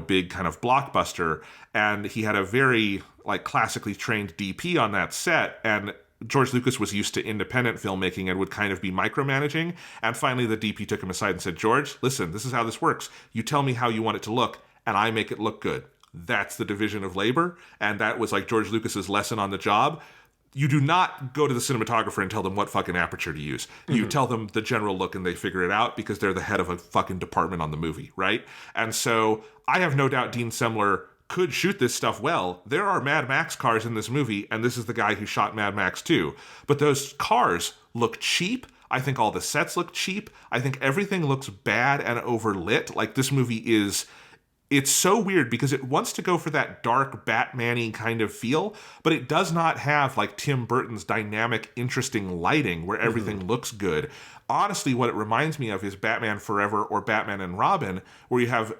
big kind of blockbuster, and he had a very classically trained DP on that set, and George Lucas was used to independent filmmaking and would kind of be micromanaging, and finally the DP took him aside and said, George, listen, this is how this works. You tell me how you want it to look, and I make it look good. That's the division of labor, and that was George Lucas's lesson on the job. You do not go to the cinematographer and tell them what fucking aperture to use. You tell them the general look and they figure it out because they're the head of a fucking department on the movie, right? And so I have no doubt Dean Semler could shoot this stuff well. There are Mad Max cars in this movie, and this is the guy who shot Mad Max 2. But those cars look cheap. I think all the sets look cheap. I think everything looks bad and overlit. This movie is... It's so weird because it wants to go for that dark Batman-y kind of feel, but it does not have Tim Burton's dynamic, interesting lighting where everything looks good. Honestly, what it reminds me of is Batman Forever or Batman and Robin, where you have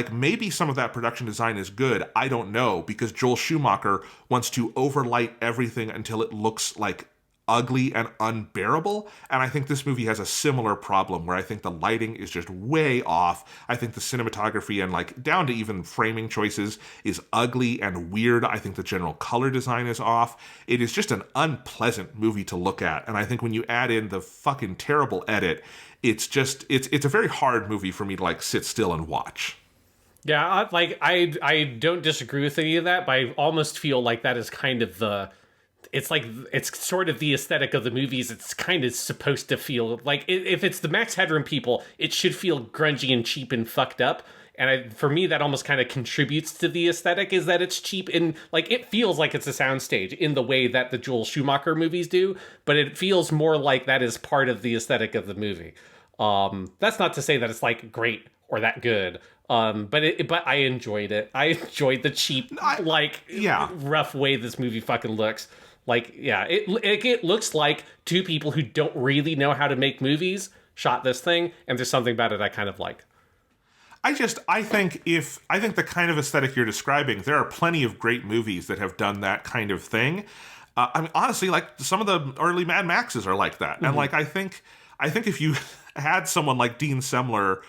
maybe some of that production design is good. I don't know, because Joel Schumacher wants to overlight everything until it looks like ugly and unbearable. And I think this movie has a similar problem where I think the lighting is just way off. I think the cinematography and like down to even framing choices is ugly and weird. I think the general color design is off. It is just an unpleasant movie to look at. And I think when you add in the fucking terrible edit, it's a very hard movie for me to like sit still and watch. Yeah, I don't disagree with any of that, but I almost feel like that is kind of it's sort of the aesthetic of the movies. It's kind of supposed to feel like if it's the Max Headroom people, it should feel grungy and cheap and fucked up. And for me, that almost kind of contributes to the aesthetic, is that it's cheap and like it feels like it's a soundstage in the way that the Joel Schumacher movies do, but it feels more like that is part of the aesthetic of the movie. That's not to say that it's like great or that good. But I enjoyed it. I enjoyed the cheap, rough way this movie fucking looks. Like, yeah, it looks like two people who don't really know how to make movies shot this thing, and there's something about it I kind of like. I think the kind of aesthetic you're describing, there are plenty of great movies that have done that kind of thing. I mean, honestly, like some of the early Mad Maxes are like that, and like I think if you had someone like Dean Semler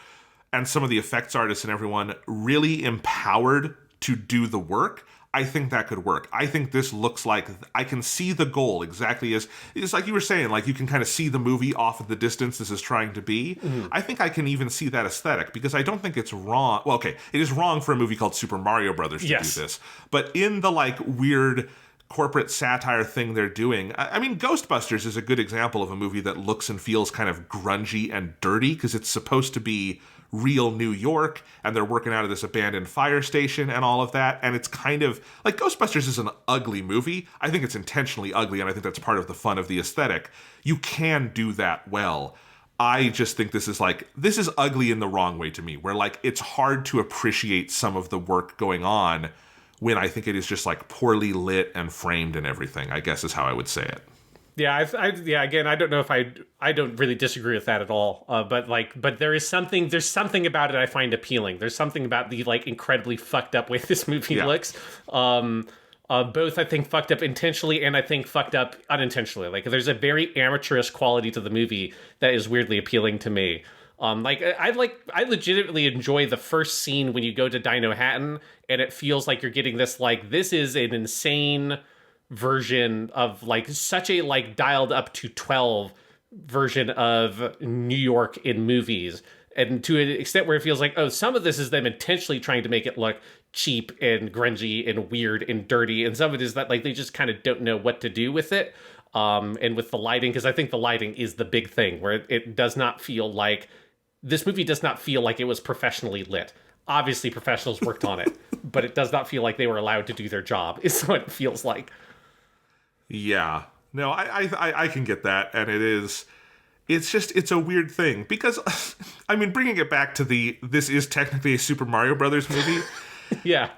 and some of the effects artists and everyone really empowered to do the work, I think that could work. I think this looks like I can see the goal exactly as it's like you were saying, like you can kind of see the movie off in the distance this is trying to be. I think I can even see that aesthetic because I don't think it's wrong. Well, okay, it is wrong for a movie called Super Mario Brothers to do this, but in the like weird corporate satire thing they're doing, I mean, Ghostbusters is a good example of a movie that looks and feels kind of grungy and dirty because it's supposed to be real New York, and they're working out of this abandoned fire station and all of that, and it's kind of like Ghostbusters is an ugly movie. I think it's intentionally ugly, and I think that's part of the fun of the aesthetic. You can do that well. I just think this is ugly in the wrong way to me, where like it's hard to appreciate some of the work going on when I think it is just like poorly lit and framed and everything, I guess is how I would say it. Yeah, again, I don't know if I don't really disagree with that at all. But there's something about it I find appealing. There's something about the like incredibly fucked up way this movie looks. Both I think fucked up intentionally and I think fucked up unintentionally. Like there's a very amateurish quality to the movie that is weirdly appealing to me. I legitimately enjoy the first scene when you go to Dino Hatton and it feels like you're getting this this is an insane version of like such a like dialed up to 12 version of New York in movies, and to an extent where it feels like, oh, some of this is them intentionally trying to make it look cheap and grungy and weird and dirty, and some of it is that like they just kind of don't know what to do with it. And with the lighting, because I think the lighting is the big thing where it does not feel like this movie does not feel like it was professionally lit. Obviously professionals worked on it, but it does not feel like they were allowed to do their job is what it feels like. Yeah, no, I can get that, and it's a weird thing because, I mean, bringing it back to this is technically a Super Mario Brothers movie. Yeah.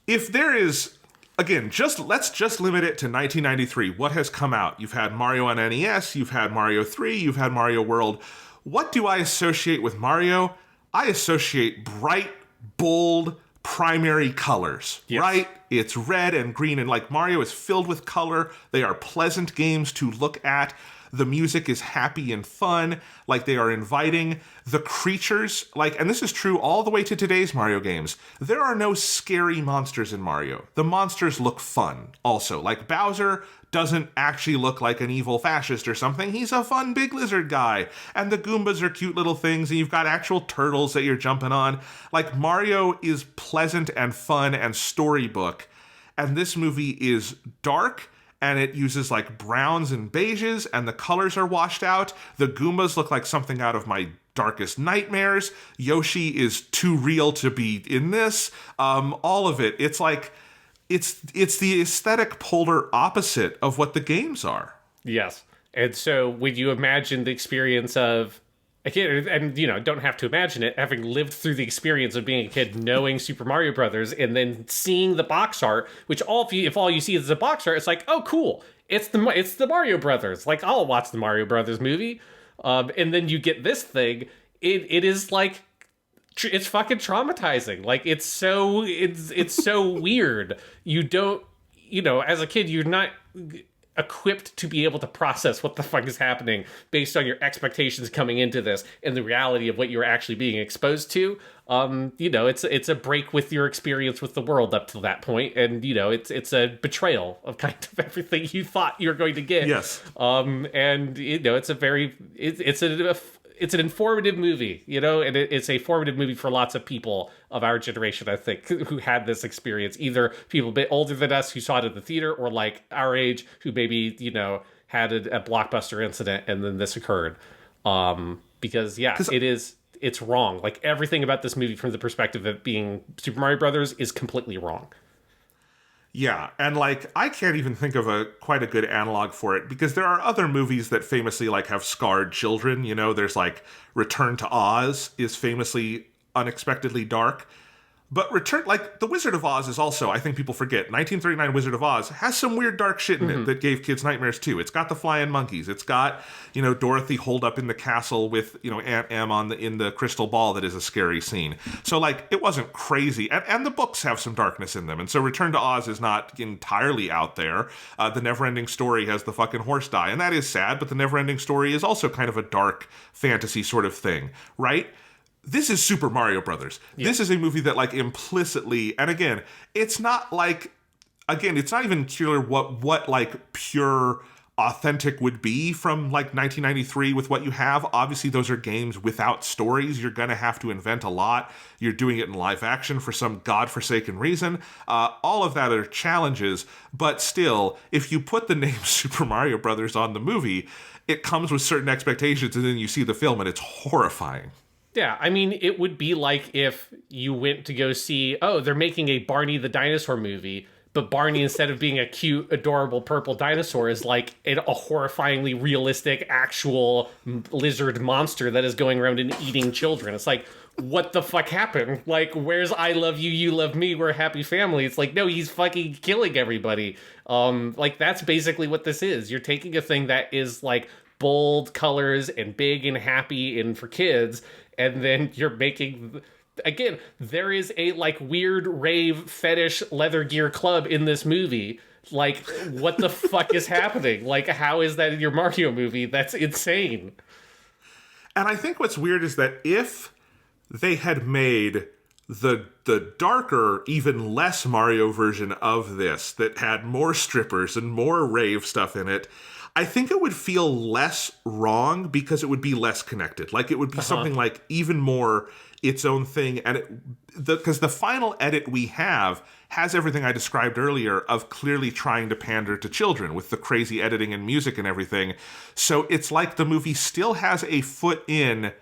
If there is, again, let's just limit it to 1993. What has come out? You've had Mario on NES, you've had Mario 3, you've had Mario World. What do I associate with Mario? I associate bright, bold, primary colors, right? It's red and green, and like Mario is filled with color. They are pleasant games to look at. The music is happy and fun, like they are inviting. The creatures, and this is true all the way to today's Mario games, there are no scary monsters in Mario. The monsters look fun also. Like Bowser doesn't actually look like an evil fascist or something. He's a fun big lizard guy. And the Goombas are cute little things, and you've got actual turtles that you're jumping on. Like Mario is pleasant and fun and storybook. And this movie is dark, and it uses like browns and beiges, and the colors are washed out. The Goombas look like something out of my darkest nightmares. Yoshi is too real to be in this. All of it. It's like, it's the aesthetic polar opposite of what the games are. Yes. And so when you imagine the experience of a kid, and don't have to imagine it, having lived through the experience of being a kid, knowing Super Mario Brothers, and then seeing the box art, which if all you see is the box art, it's like, oh, cool. It's the Mario Brothers. Like, I'll watch the Mario Brothers movie. And then you get this thing. It is like, it's fucking traumatizing. Like, it's so weird. You don't, as a kid, you're not, equipped to be able to process what the fuck is happening based on your expectations coming into this and the reality of what you're actually being exposed to. It's a break with your experience with the world up to that point, and it's a betrayal of kind of everything you thought you were going to get. Yes. It's an informative movie, and it's a formative movie for lots of people of our generation, I think, who had this experience. Either people a bit older than us who saw it at the theater, or like our age who maybe, had a blockbuster incident and then this occurred. Because it's wrong. Like everything about this movie from the perspective of being Super Mario Brothers is completely wrong. Yeah, and like I can't even think of quite a good analog for it, because there are other movies that famously like have scarred children. There's like Return to Oz is famously unexpectedly dark. But The Wizard of Oz is also, I think people forget, 1939 Wizard of Oz has some weird dark shit in it that gave kids nightmares too. It's got the flying monkeys. It's got, Dorothy holed up in the castle with, Aunt Em in the crystal ball that is a scary scene. So like, it wasn't crazy. And the books have some darkness in them. And so Return to Oz is not entirely out there. The Neverending Story has the fucking horse die. And that is sad, but the Neverending Story is also kind of a dark fantasy sort of thing, right? This is Super Mario Brothers. Yeah. This is a movie that like implicitly, and again, it's not even clear what like pure authentic would be from like 1993 with what you have. Obviously, those are games without stories. You're going to have to invent a lot. You're doing it in live action for some godforsaken reason. All of that are challenges, but still, if you put the name Super Mario Brothers on the movie, it comes with certain expectations, and then you see the film and it's horrifying. Yeah, I mean, it would be like if you went to go see, they're making a Barney the Dinosaur movie, but Barney, instead of being a cute, adorable purple dinosaur, is like a horrifyingly realistic, actual lizard monster that is going around and eating children. It's like, what the fuck happened? Like, where's I love you, you love me, we're a happy family? It's like, no, he's fucking killing everybody. Like, that's basically what this is. You're taking a thing that is like bold colors and big and happy and for kids, and then you're making, again, there is a like weird rave fetish leather gear club in this movie. Like, what the fuck is happening? Like, how is that in your Mario movie? That's insane. And I think what's weird is that if they had made the darker, even less Mario version of this that had more strippers and more rave stuff in it, I think it would feel less wrong because it would be less connected. Like, it would be something like even more its own thing. And because the final edit we have has everything I described earlier of clearly trying to pander to children with the crazy editing and music and everything. So it's like the movie still has a foot in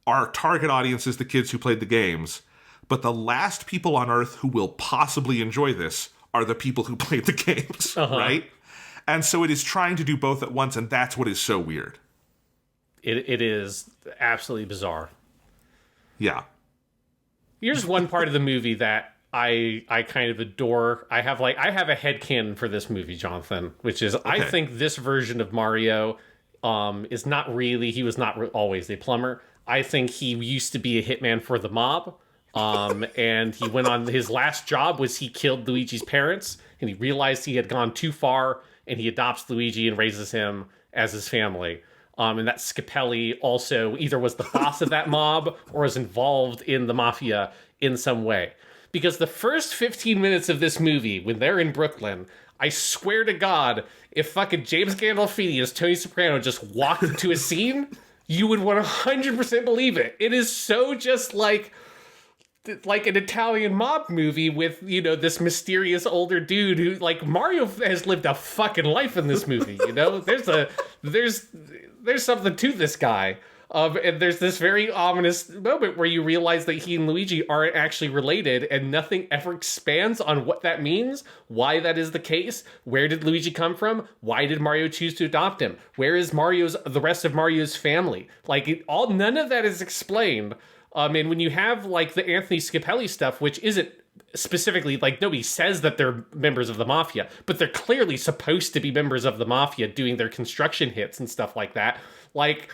our target audience is the kids who played the games, but the last people on Earth who will possibly enjoy this are the people who played the games, right? And so it is trying to do both at once, and that's what is so weird. It is absolutely bizarre. Yeah. Here's one part of the movie that I kind of adore. I have a headcanon for this movie, Jonathan, which is I think this version of Mario is not really, he was not always a plumber. I think he used to be a hitman for the mob. And he went on, his last job was he killed Luigi's parents, and he realized he had gone too far, and he adopts Luigi and raises him as his family. And that Scapelli also either was the boss of that mob or was involved in the mafia in some way. Because the first 15 minutes of this movie, when they're in Brooklyn, I swear to God, if fucking James Gandolfini as Tony Soprano just walked into a scene, you would 100% believe it. It is so just like an Italian mob movie with, this mysterious older dude who, like, Mario has lived a fucking life in this movie, There's something to this guy. And there's this very ominous moment where you realize that he and Luigi aren't actually related, and nothing ever expands on what that means, why that is the case, where did Luigi come from, why did Mario choose to adopt him, where is the rest of Mario's family? Like, none of that is explained. And when you have, like, the Anthony Scapelli stuff, which isn't specifically, like, nobody says that they're members of the mafia, but they're clearly supposed to be members of the mafia doing their construction hits and stuff like that. Like,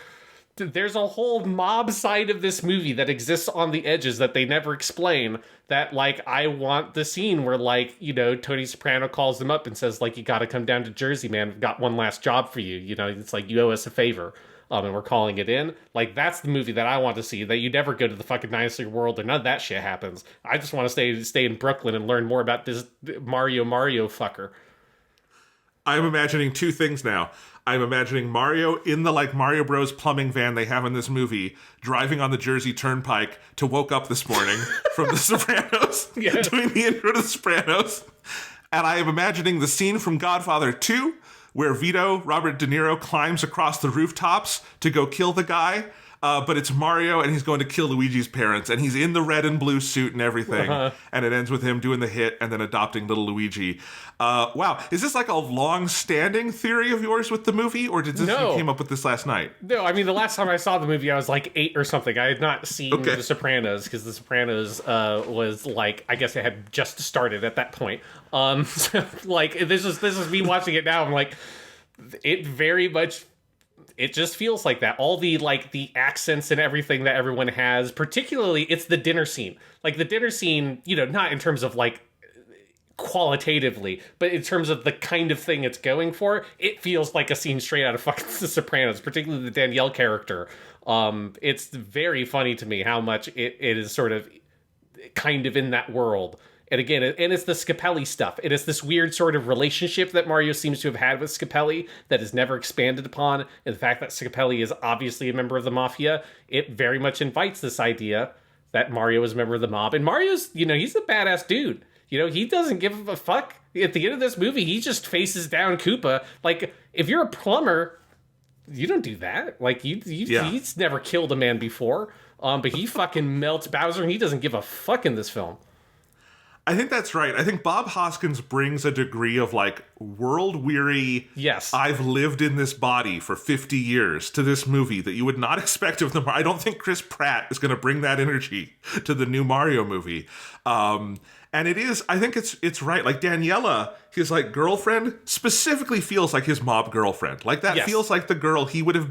there's a whole mob side of this movie that exists on the edges that they never explain, that, like, I want the scene where, like, you know, Tony Soprano calls them up and says, like, you got to come down to Jersey, man. We've got one last job for you. You know, it's like, you owe us a favor. And we're calling it in. Like, that's the movie that I want to see, that you never go to the fucking dinosaur world or none of that shit happens. I just want to stay in Brooklyn and learn more about this Mario fucker. I'm imagining two things now. I'm imagining Mario in the, like, Mario Bros. Plumbing van they have in this movie, driving on the Jersey Turnpike to Woke Up This Morning from The Sopranos, doing the intro to The Sopranos. And I am imagining the scene from Godfather 2, where Vito, Robert De Niro, climbs across the rooftops to go kill the guy. But it's Mario, and he's going to kill Luigi's parents, and he's in the red and blue suit and everything, and it ends with him doing the hit and then adopting little Luigi. Wow, is this like a long-standing theory of yours with the movie, or did this you came up with this last night? No, I mean, the last time I saw the movie, I was like 8 or something. I had not seen The Sopranos, because The Sopranos was like, I guess it had just started at that point. So, like, this is me watching it now. I'm like, it very much... It just feels like that. All the, like, the accents and everything that everyone has, particularly, it's the dinner scene. Like, the dinner scene, you know, not in terms of, like, qualitatively, but in terms of the kind of thing it's going for, it feels like a scene straight out of fucking The Sopranos, particularly the Danielle character. It's very funny to me how much it is sort of kind of in that world. And again, and it's the Scapelli stuff. It is this weird sort of relationship that Mario seems to have had with Scapelli that is never expanded upon. And the fact that Scapelli is obviously a member of the mafia, it very much invites this idea that Mario is a member of the mob. And Mario's, you know, he's a badass dude. You know, he doesn't give a fuck. At the end of this movie, he just faces down Koopa. Like, if you're a plumber, you don't do that. Like, he's never killed a man before. But he fucking melts Bowser, and he doesn't give a fuck in this film. I think that's right. I think Bob Hoskins brings a degree of, like, world-weary, I've lived in this body for 50 years to this movie that you would not expect of them. I don't think Chris Pratt is going to bring that energy to the new Mario movie. And it is, I think it's right. Like, Daniela, his, like, girlfriend, specifically feels like his mob girlfriend. Like, that feels like the girl he would have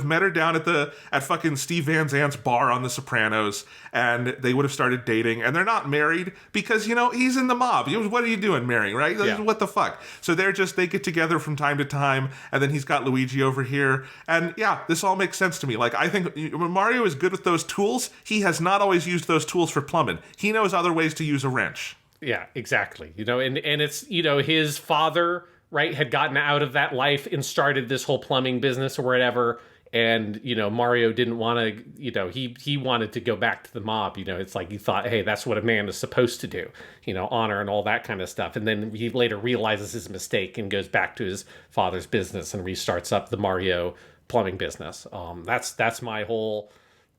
met her down at fucking Steve Van Zant's bar on The Sopranos, and they would have started dating, and they're not married because, you know, he's in the mob. What are you doing marrying, right? What the fuck? So they get together from time to time, and then he's got Luigi over here, and yeah, this all makes sense to me. Like, I think when Mario is good with those tools, he has not always used those tools for plumbing. He knows other ways to use a wrench. Yeah, exactly. You know, and it's, you know, his father, right, had gotten out of that life and started this whole plumbing business or whatever. And, you know, Mario didn't want to, you know, he wanted to go back to the mob. You know, it's like he thought, hey, that's what a man is supposed to do, you know, honor and all that kind of stuff. And then he later realizes his mistake and goes back to his father's business and restarts up the Mario plumbing business. That's my whole,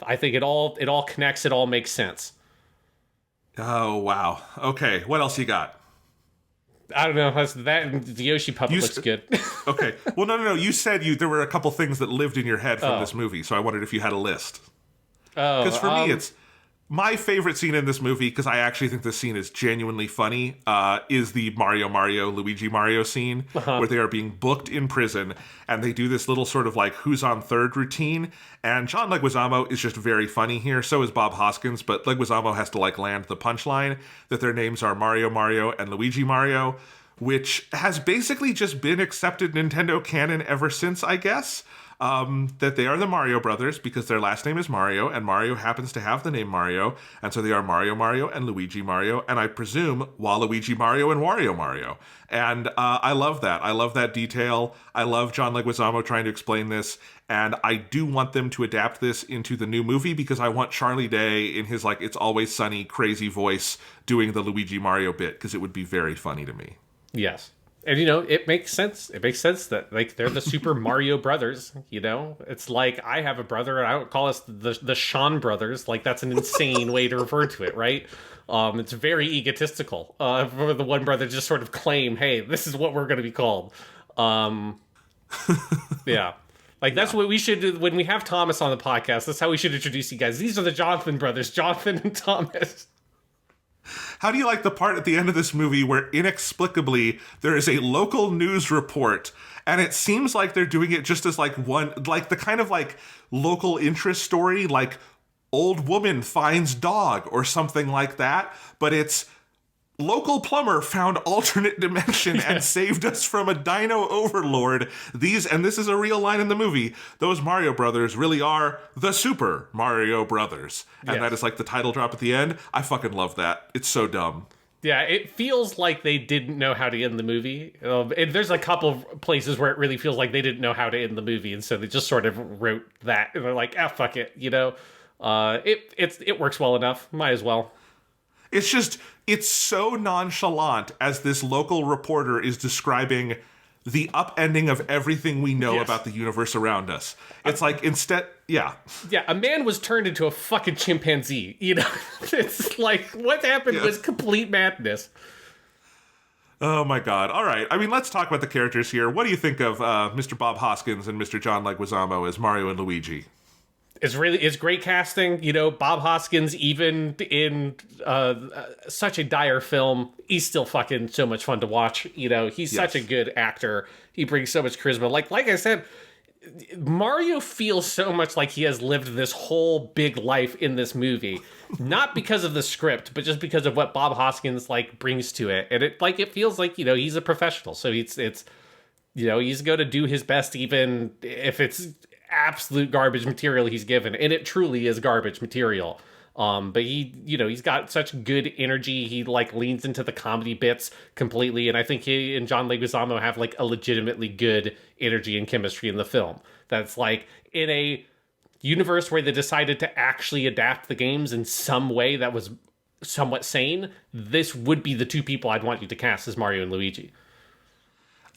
I think it all connects. It all makes sense. Oh, wow. Okay. What else you got? I don't know. The Yoshi puppet looks good. Okay. Well, no. You said there were a couple things that lived in your head from this movie, so I wondered if you had a list. Because for me, it's my favorite scene in this movie, because I actually think this scene is genuinely funny, is the Luigi Mario scene, where they are being booked in prison, and they do this little sort of like who's on third routine, and John Leguizamo is just very funny here. So is Bob Hoskins, but Leguizamo has to like land the punchline that their names are Mario and Luigi Mario, which has basically just been accepted Nintendo canon ever since, I guess. That they are the Mario brothers because their last name is Mario, and Mario happens to have the name Mario, and so they are Mario and Luigi Mario, and I presume Waluigi Mario and Wario Mario. And I love that. I love that detail. I love John Leguizamo trying to explain this, and I do want them to adapt this into the new movie because I want Charlie Day in his, like, It's Always Sunny crazy voice doing the Luigi Mario bit, because it would be very funny to me. Yes. And, you know, it makes sense. It makes sense that, like, they're the Super Mario brothers, you know? It's like, I have a brother, and I don't call us the Sean brothers. Like, that's an insane way to refer to it, right? It's very egotistical for the one brother to just sort of claim, hey, this is what we're going to be called. Yeah. Like, that's what we should do when we have Thomas on the podcast. That's how we should introduce you guys. These are the Jonathan brothers, Jonathan and Thomas. How do you like the part at the end of this movie where inexplicably there is a local news report and it seems like they're doing it just as like one, like the kind of like local interest story, like old woman finds dog or something like that, but it's local plumber found alternate dimension and saved us from a dino overlord. And this is a real line in the movie, those Mario Brothers really are the Super Mario Brothers. And that is like the title drop at the end. I fucking love that. It's so dumb. Yeah, it feels like they didn't know how to end the movie. And there's a couple of places where it really feels like they didn't know how to end the movie, and so they just sort of wrote that. And they're like, fuck it, you know? It works well enough. Might as well. It's so nonchalant as this local reporter is describing the upending of everything we know about the universe around us. It's like Yeah, a man was turned into a fucking chimpanzee, you know? It's like, what happened was complete madness. Oh my god. All right. I mean, let's talk about the characters here. What do you think of Mr. Bob Hoskins and Mr. John Leguizamo as Mario and Luigi? It's great casting. You know, Bob Hoskins, even in such a dire film, he's still fucking so much fun to watch. You know, he's such a good actor. He brings so much charisma. Like I said, Mario feels so much like he has lived this whole big life in this movie, not because of the script, but just because of what Bob Hoskins like brings to it. And it feels like, you know, he's a professional. So it's you know, he's going to do his best, even if it's absolute garbage material he's given, and it truly is garbage material. But he's got such good energy. He like leans into the comedy bits completely, and I think he and John Leguizamo have like a legitimately good energy and chemistry in the film. That's like in a universe where they decided to actually adapt the games in some way that was somewhat sane. This would be the two people I'd want you to cast as Mario and Luigi.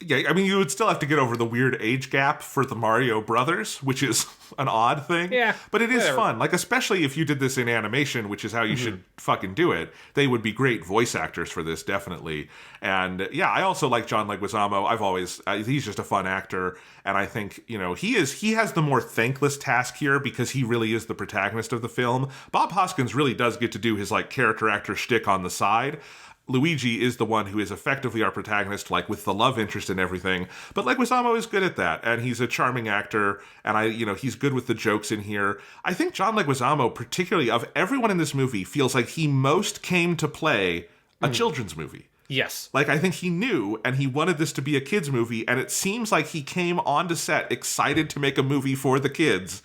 Yeah, I mean, you would still have to get over the weird age gap for the Mario Brothers, which is an odd thing. Yeah. But it is fun. Like, especially if you did this in animation, which is how you should fucking do it. They would be great voice actors for this, definitely. And yeah, I also like John Leguizamo. He's just a fun actor. And I think, you know, he has the more thankless task here because he really is the protagonist of the film. Bob Hoskins really does get to do his, like, character actor shtick on the side. Luigi is the one who is effectively our protagonist, like with the love interest and everything. But Leguizamo is good at that, and he's a charming actor, and he's good with the jokes in here. I think John Leguizamo, particularly of everyone in this movie, feels like he most came to play a children's movie. Yes. Like, I think he knew, and he wanted this to be a kid's movie, and it seems like he came onto set excited to make a movie for the kids,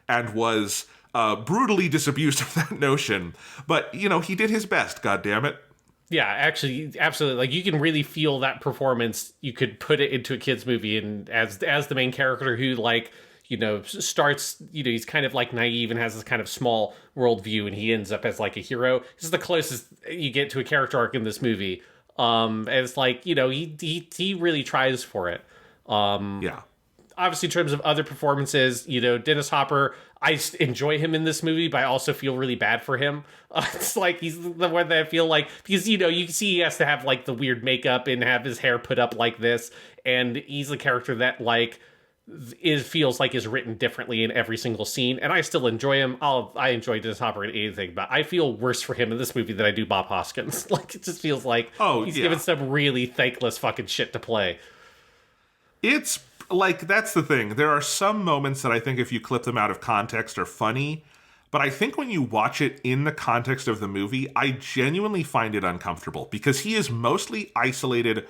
and was brutally disabused of that notion. But, you know, he did his best, goddammit. Yeah, actually, absolutely. Like, you can really feel that performance. You could put it into a kid's movie, and as the main character who, like, you know, starts, you know, he's kind of like naive and has this kind of small worldview, and he ends up as like a hero. This is the closest you get to a character arc in this movie. And it's like, you know, he really tries for it. Yeah. Obviously, in terms of other performances, you know, Dennis Hopper, I enjoy him in this movie, but I also feel really bad for him. It's like he's the one that I feel like, because, you know, you can see he has to have like the weird makeup and have his hair put up like this, and he's a character that like feels like is written differently in every single scene, and I still enjoy him. I enjoy Dennis Hopper in anything, but I feel worse for him in this movie than I do Bob Hoskins. Like, it just feels like he's given some really thankless fucking shit to play. It's like, that's the thing. There are some moments that I think if you clip them out of context are funny, but I think when you watch it in the context of the movie, I genuinely find it uncomfortable because he is mostly isolated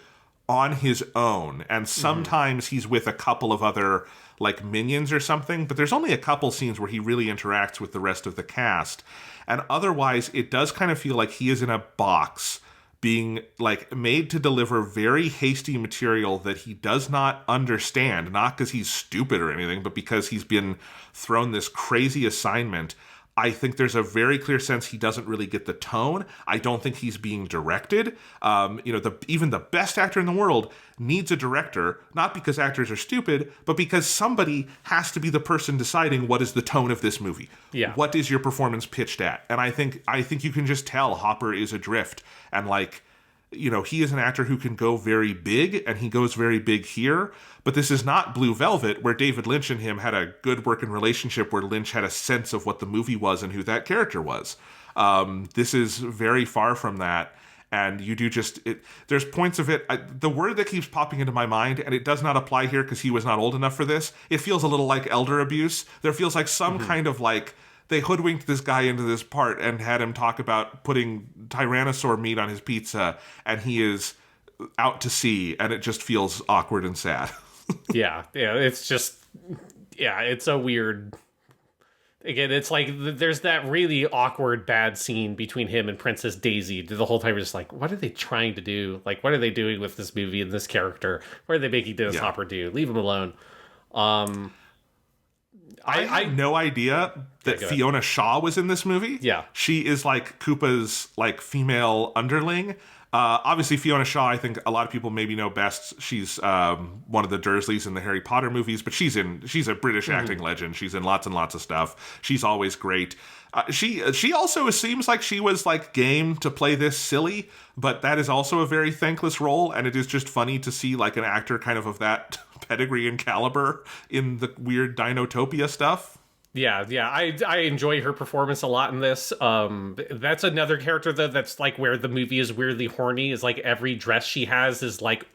on his own, and sometimes he's with a couple of other like minions or something, but there's only a couple scenes where he really interacts with the rest of the cast, and otherwise it does kind of feel like he is in a box being like made to deliver very hasty material that he does not understand, not because he's stupid or anything, but because he's been thrown this crazy assignment. I think there's a very clear sense he doesn't really get the tone. I don't think he's being directed. Even the best actor in the world needs a director, not because actors are stupid, but because somebody has to be the person deciding what is the tone of this movie. Yeah. What is your performance pitched at? And I think you can just tell Hopper is adrift. And like, you know, he is an actor who can go very big, and he goes very big here. But this is not Blue Velvet, where David Lynch and him had a good working relationship, where Lynch had a sense of what the movie was and who that character was. This is very far from that. And you do there's points of it. The word that keeps popping into my mind, and it does not apply here because he was not old enough for this, it feels a little like elder abuse. There feels like some kind of like, they hoodwinked this guy into this part and had him talk about putting tyrannosaur meat on his pizza, and he is out to sea, and it just feels awkward and sad. yeah, it's just, it's a weird... Again, it's like there's that really awkward bad scene between him and Princess Daisy. The whole time you're just like, what are they trying to do? Like, what are they doing with this movie and this character? What are they making Dennis Hopper do? Leave him alone. I had no idea that Fiona Shaw was in this movie. Yeah. She is like Koopa's like female underling. Obviously, Fiona Shaw, I think a lot of people maybe know best. She's one of the Dursleys in the Harry Potter movies, but she's a British acting legend. She's in lots and lots of stuff. She's always great. She also seems like she was like game to play this silly, but that is also a very thankless role, and it is just funny to see like an actor kind of that pedigree and caliber in the weird Dinotopia stuff. Yeah, I enjoy her performance a lot in this. That's another character though that's like where the movie is weirdly horny. Is like every dress she has is like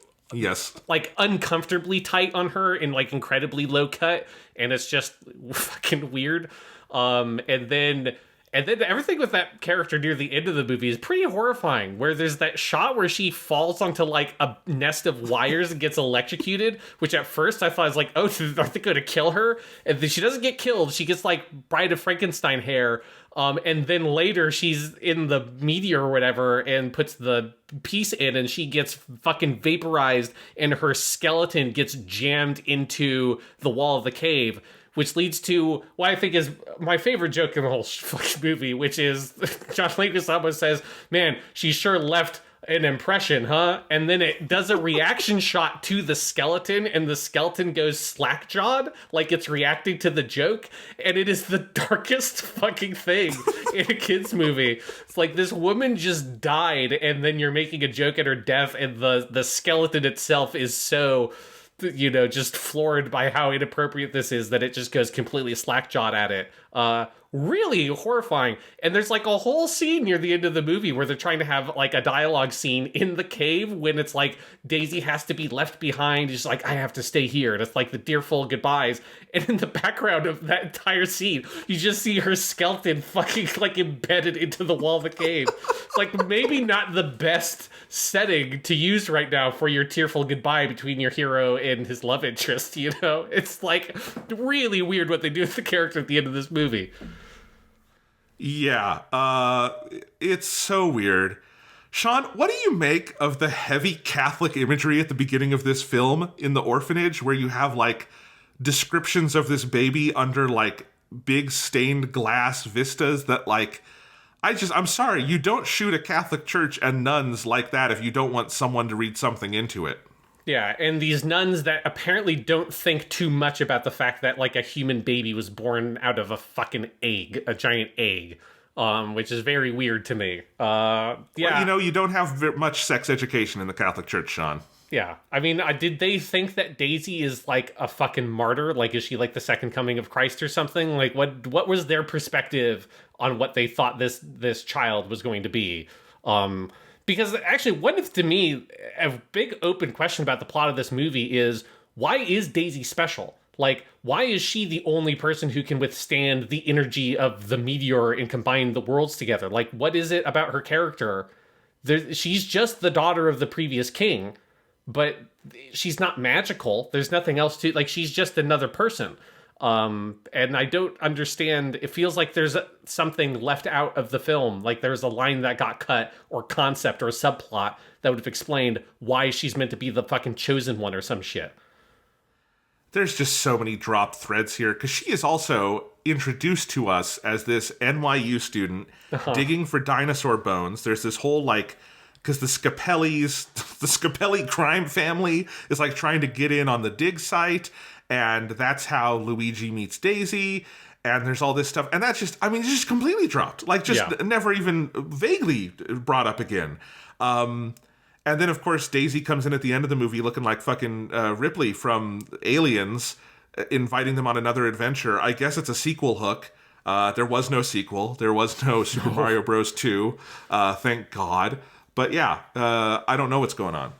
like uncomfortably tight on her and like incredibly low cut, and it's just fucking weird. And then everything with that character near the end of the movie is pretty horrifying, where there's that shot where she falls onto like a nest of wires and gets electrocuted, which at first I thought was like, oh, are they going to kill her? And then she doesn't get killed. She gets like Bride of Frankenstein hair. And then later she's in the meteor or whatever and puts the piece in and she gets fucking vaporized and her skeleton gets jammed into the wall of the cave. Which leads to what I think is my favorite joke in the whole fucking movie, which is John Leguizamo says, man, she sure left an impression, huh? And then it does a reaction shot to the skeleton, and the skeleton goes slack-jawed, like it's reacting to the joke, and it is the darkest fucking thing in a kid's movie. It's like this woman just died, and then you're making a joke at her death, and the skeleton itself is so... just floored by how inappropriate this is that it just goes completely slack-jawed at it. Really horrifying. And there's like a whole scene near the end of the movie where they're trying to have like a dialogue scene in the cave when it's like Daisy has to be left behind. She's like, I have to stay here. And it's like the tearful goodbyes. And in the background of that entire scene, you just see her skeleton fucking like embedded into the wall of the cave. It's like maybe not the best setting to use right now for your tearful goodbye between your hero and his love interest, It's like really weird what they do with the character at the end of this movie. Yeah, it's so weird. Sean, what do you make of the heavy Catholic imagery at the beginning of this film in the orphanage where you have like descriptions of this baby under like big stained glass vistas that like, I'm sorry, you don't shoot a Catholic church and nuns like that if you don't want someone to read something into it. Yeah, and these nuns that apparently don't think too much about the fact that, like, a human baby was born out of a fucking egg, a giant egg, which is very weird to me. Yeah. Well, you don't have much sex education in the Catholic Church, Sean. Yeah. I mean, did they think that Daisy is, like, a fucking martyr? Like, is she, like, the second coming of Christ or something? Like, what was their perspective on what they thought this child was going to be? Because actually, to me, a big open question about the plot of this movie is, why is Daisy special? Like, why is she the only person who can withstand the energy of the meteor and combine the worlds together? Like, what is it about her character? She's just the daughter of the previous king, but she's not magical. There's nothing else to... Like, she's just another person. And I don't understand. It feels like there's something left out of the film. Like there's a line that got cut or concept or a subplot that would have explained why she's meant to be the fucking chosen one or some shit. There's just so many dropped threads here because she is also introduced to us as this NYU student digging for dinosaur bones. There's this whole like, because the Scapelli crime family is like trying to get in on the dig site. And that's how Luigi meets Daisy. And there's all this stuff. And that's just, it's just completely dropped. Like, never even vaguely brought up again. And then, of course, Daisy comes in at the end of the movie looking like fucking Ripley from Aliens, inviting them on another adventure. I guess it's a sequel hook. There was no sequel. There was no Super Mario Bros. 2. Thank God. But yeah, I don't know what's going on.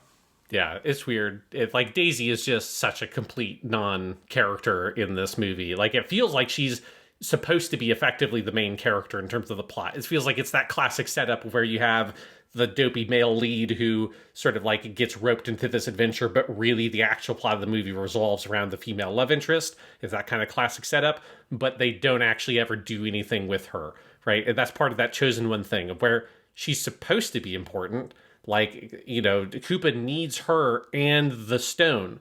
Yeah, it's weird. Like, Daisy is just such a complete non-character in this movie. Like, it feels like she's supposed to be effectively the main character in terms of the plot. It feels like it's that classic setup where you have the dopey male lead who sort of like gets roped into this adventure, but really the actual plot of the movie revolves around the female love interest. It's that kind of classic setup, but they don't actually ever do anything with her, right? And that's part of that chosen one thing of where she's supposed to be important. Like, you know, Koopa needs her and the stone,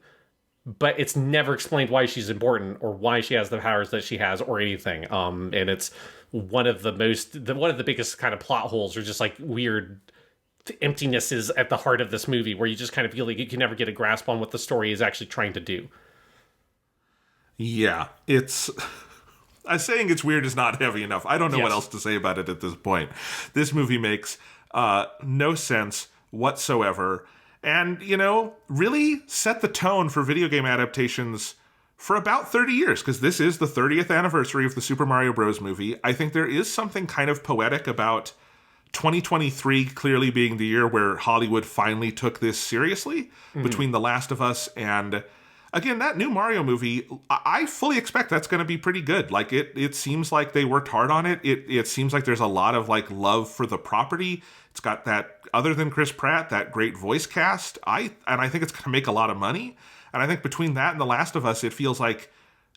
but it's never explained why she's important or why she has the powers that she has or anything. And it's one of the biggest kind of plot holes, or just like weird emptinesses at the heart of this movie, where you just kind of feel like you can never get a grasp on what the story is actually trying to do. Yeah, it's... saying it's weird is not heavy enough. I don't know what else to say about it at this point. This movie makes no sense whatsoever, and, you know, really set the tone for video game adaptations for about 30 years, because this is the 30th anniversary of the Super Mario Bros. Movie. I think there is something kind of poetic about 2023 clearly being the year where Hollywood finally took this seriously, between The Last of Us and... Again, that new Mario movie, I fully expect that's going to be pretty good. Like, it seems like they worked hard on it. It seems like there's a lot of, like, love for the property. It's got that, other than Chris Pratt, that great voice cast. I think it's going to make a lot of money. And I think between that and The Last of Us, it feels like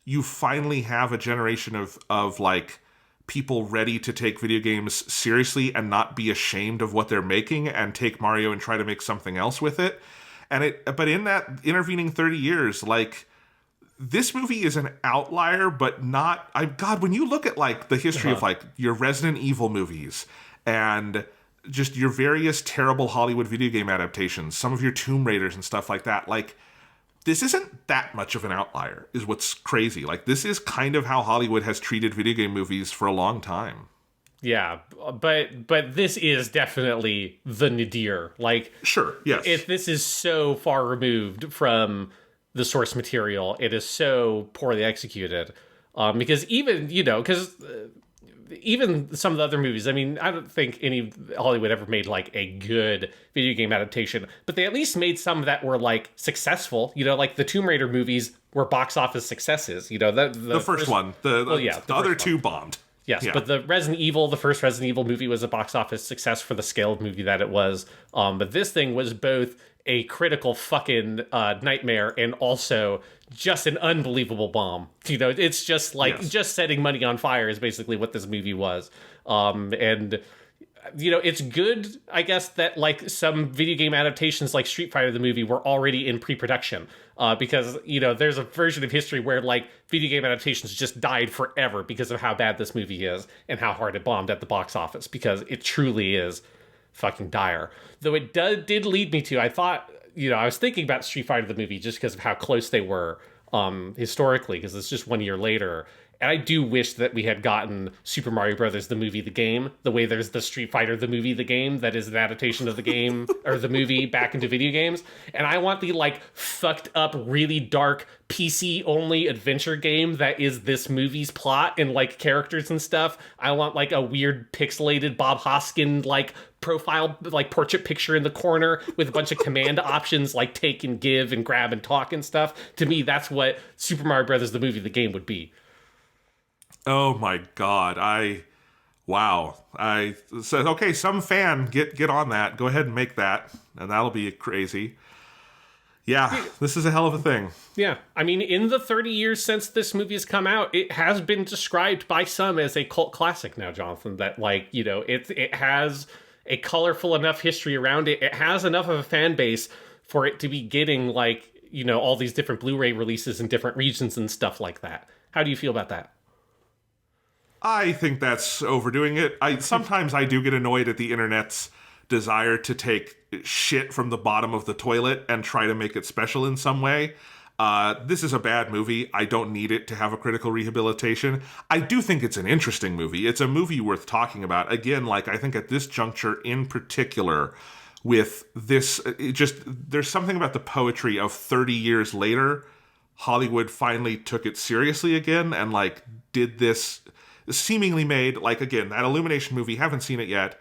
you finally have a generation of like, people ready to take video games seriously and not be ashamed of what they're making and take Mario and try to make something else with it. But in that intervening 30 years, like, this movie is an outlier, but not... God, when you look at, like, the history of, like, your Resident Evil movies and just your various terrible Hollywood video game adaptations, some of your Tomb Raiders and stuff like that, like, this isn't that much of an outlier, is what's crazy. Like, this is kind of how Hollywood has treated video game movies for a long time. Yeah, but this is definitely the nadir. Like, sure, yes. This is so far removed from the source material. It is so poorly executed. Because even some of the other movies, I mean, I don't think any Hollywood ever made like a good video game adaptation, but they at least made some that were like successful. You know, like the Tomb Raider movies were box office successes. You know, the first one, the other two bombed. Yes, yeah. But the first Resident Evil movie was a box office success for the scale of movie that it was. But this thing was both a critical fucking nightmare and also just an unbelievable bomb. You know, it's just like, just setting money on fire is basically what this movie was. And, you know, it's good, I guess, that like some video game adaptations like Street Fighter the movie were already in pre-production. Because, you know, there's a version of history where, like, video game adaptations just died forever because of how bad this movie is and how hard it bombed at the box office, because it truly is fucking dire. Though it did lead me to, I thought, you know, I was thinking about Street Fighter the movie just because of how close they were historically, because it's just 1 year later. And I do wish that we had gotten Super Mario Brothers, the movie, the game, the way there's the Street Fighter, the movie, the game, that is an adaptation of the game or the movie back into video games. And I want the like fucked up, really dark PC only adventure game that is this movie's plot and like characters and stuff. I want like a weird pixelated Bob Hoskins like profile, like portrait picture in the corner with a bunch of command options like take and give and grab and talk and stuff. To me, that's what Super Mario Brothers, the movie, the game would be. Oh my God. I said, okay, some fan, get on that. Go ahead and make that. And that'll be crazy. Yeah, this is a hell of a thing. Yeah. I mean, in the 30 years since this movie has come out, it has been described by some as a cult classic now, Jonathan, that like, you know, it has a colorful enough history around it. It has enough of a fan base for it to be getting like, you know, all these different Blu-ray releases in different regions and stuff like that. How do you feel about that? I think that's overdoing it. Sometimes I do get annoyed at the internet's desire to take shit from the bottom of the toilet and try to make it special in some way. This is a bad movie. I don't need it to have a critical rehabilitation. I do think it's an interesting movie. It's a movie worth talking about. Again, like, I think at this juncture in particular with this, there's something about the poetry of 30 years later, Hollywood finally took it seriously again and like did this seemingly made, like, again, that Illumination movie, haven't seen it yet,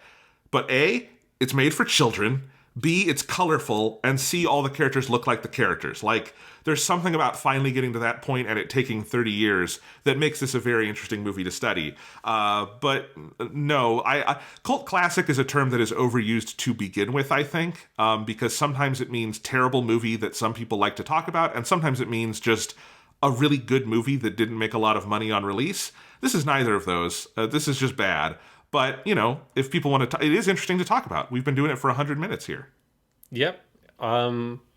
but A, it's made for children, B, it's colorful, and C, all the characters look like the characters. Like, there's something about finally getting to that point and it taking 30 years that makes this a very interesting movie to study. But no, cult classic is a term that is overused to begin with, I think, because sometimes it means terrible movie that some people like to talk about, and sometimes it means just a really good movie that didn't make a lot of money on release. This is neither of those. This is just bad. But, you know, if people want to, it is interesting to talk about. We've been doing it for 100 minutes here. Yep.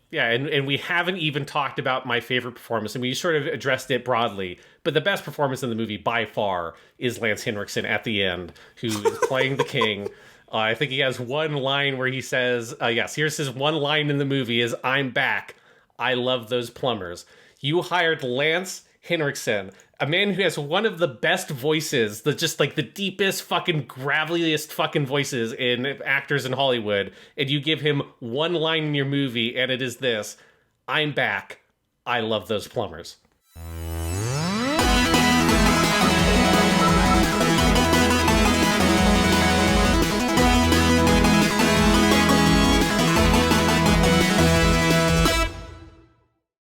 Yeah, and we haven't even talked about my favorite performance, and we sort of addressed it broadly, but the best performance in the movie by far is Lance Henriksen at the end, who is playing the king. I think he has one line where he says, yes, here's his one line in the movie is, "I'm back. I love those plumbers." You hired Lance Henriksen, a man who has one of the best voices, just like the deepest, fucking graveliest fucking voices in actors in Hollywood, and you give him one line in your movie, and it is this: "I'm back. I love those plumbers."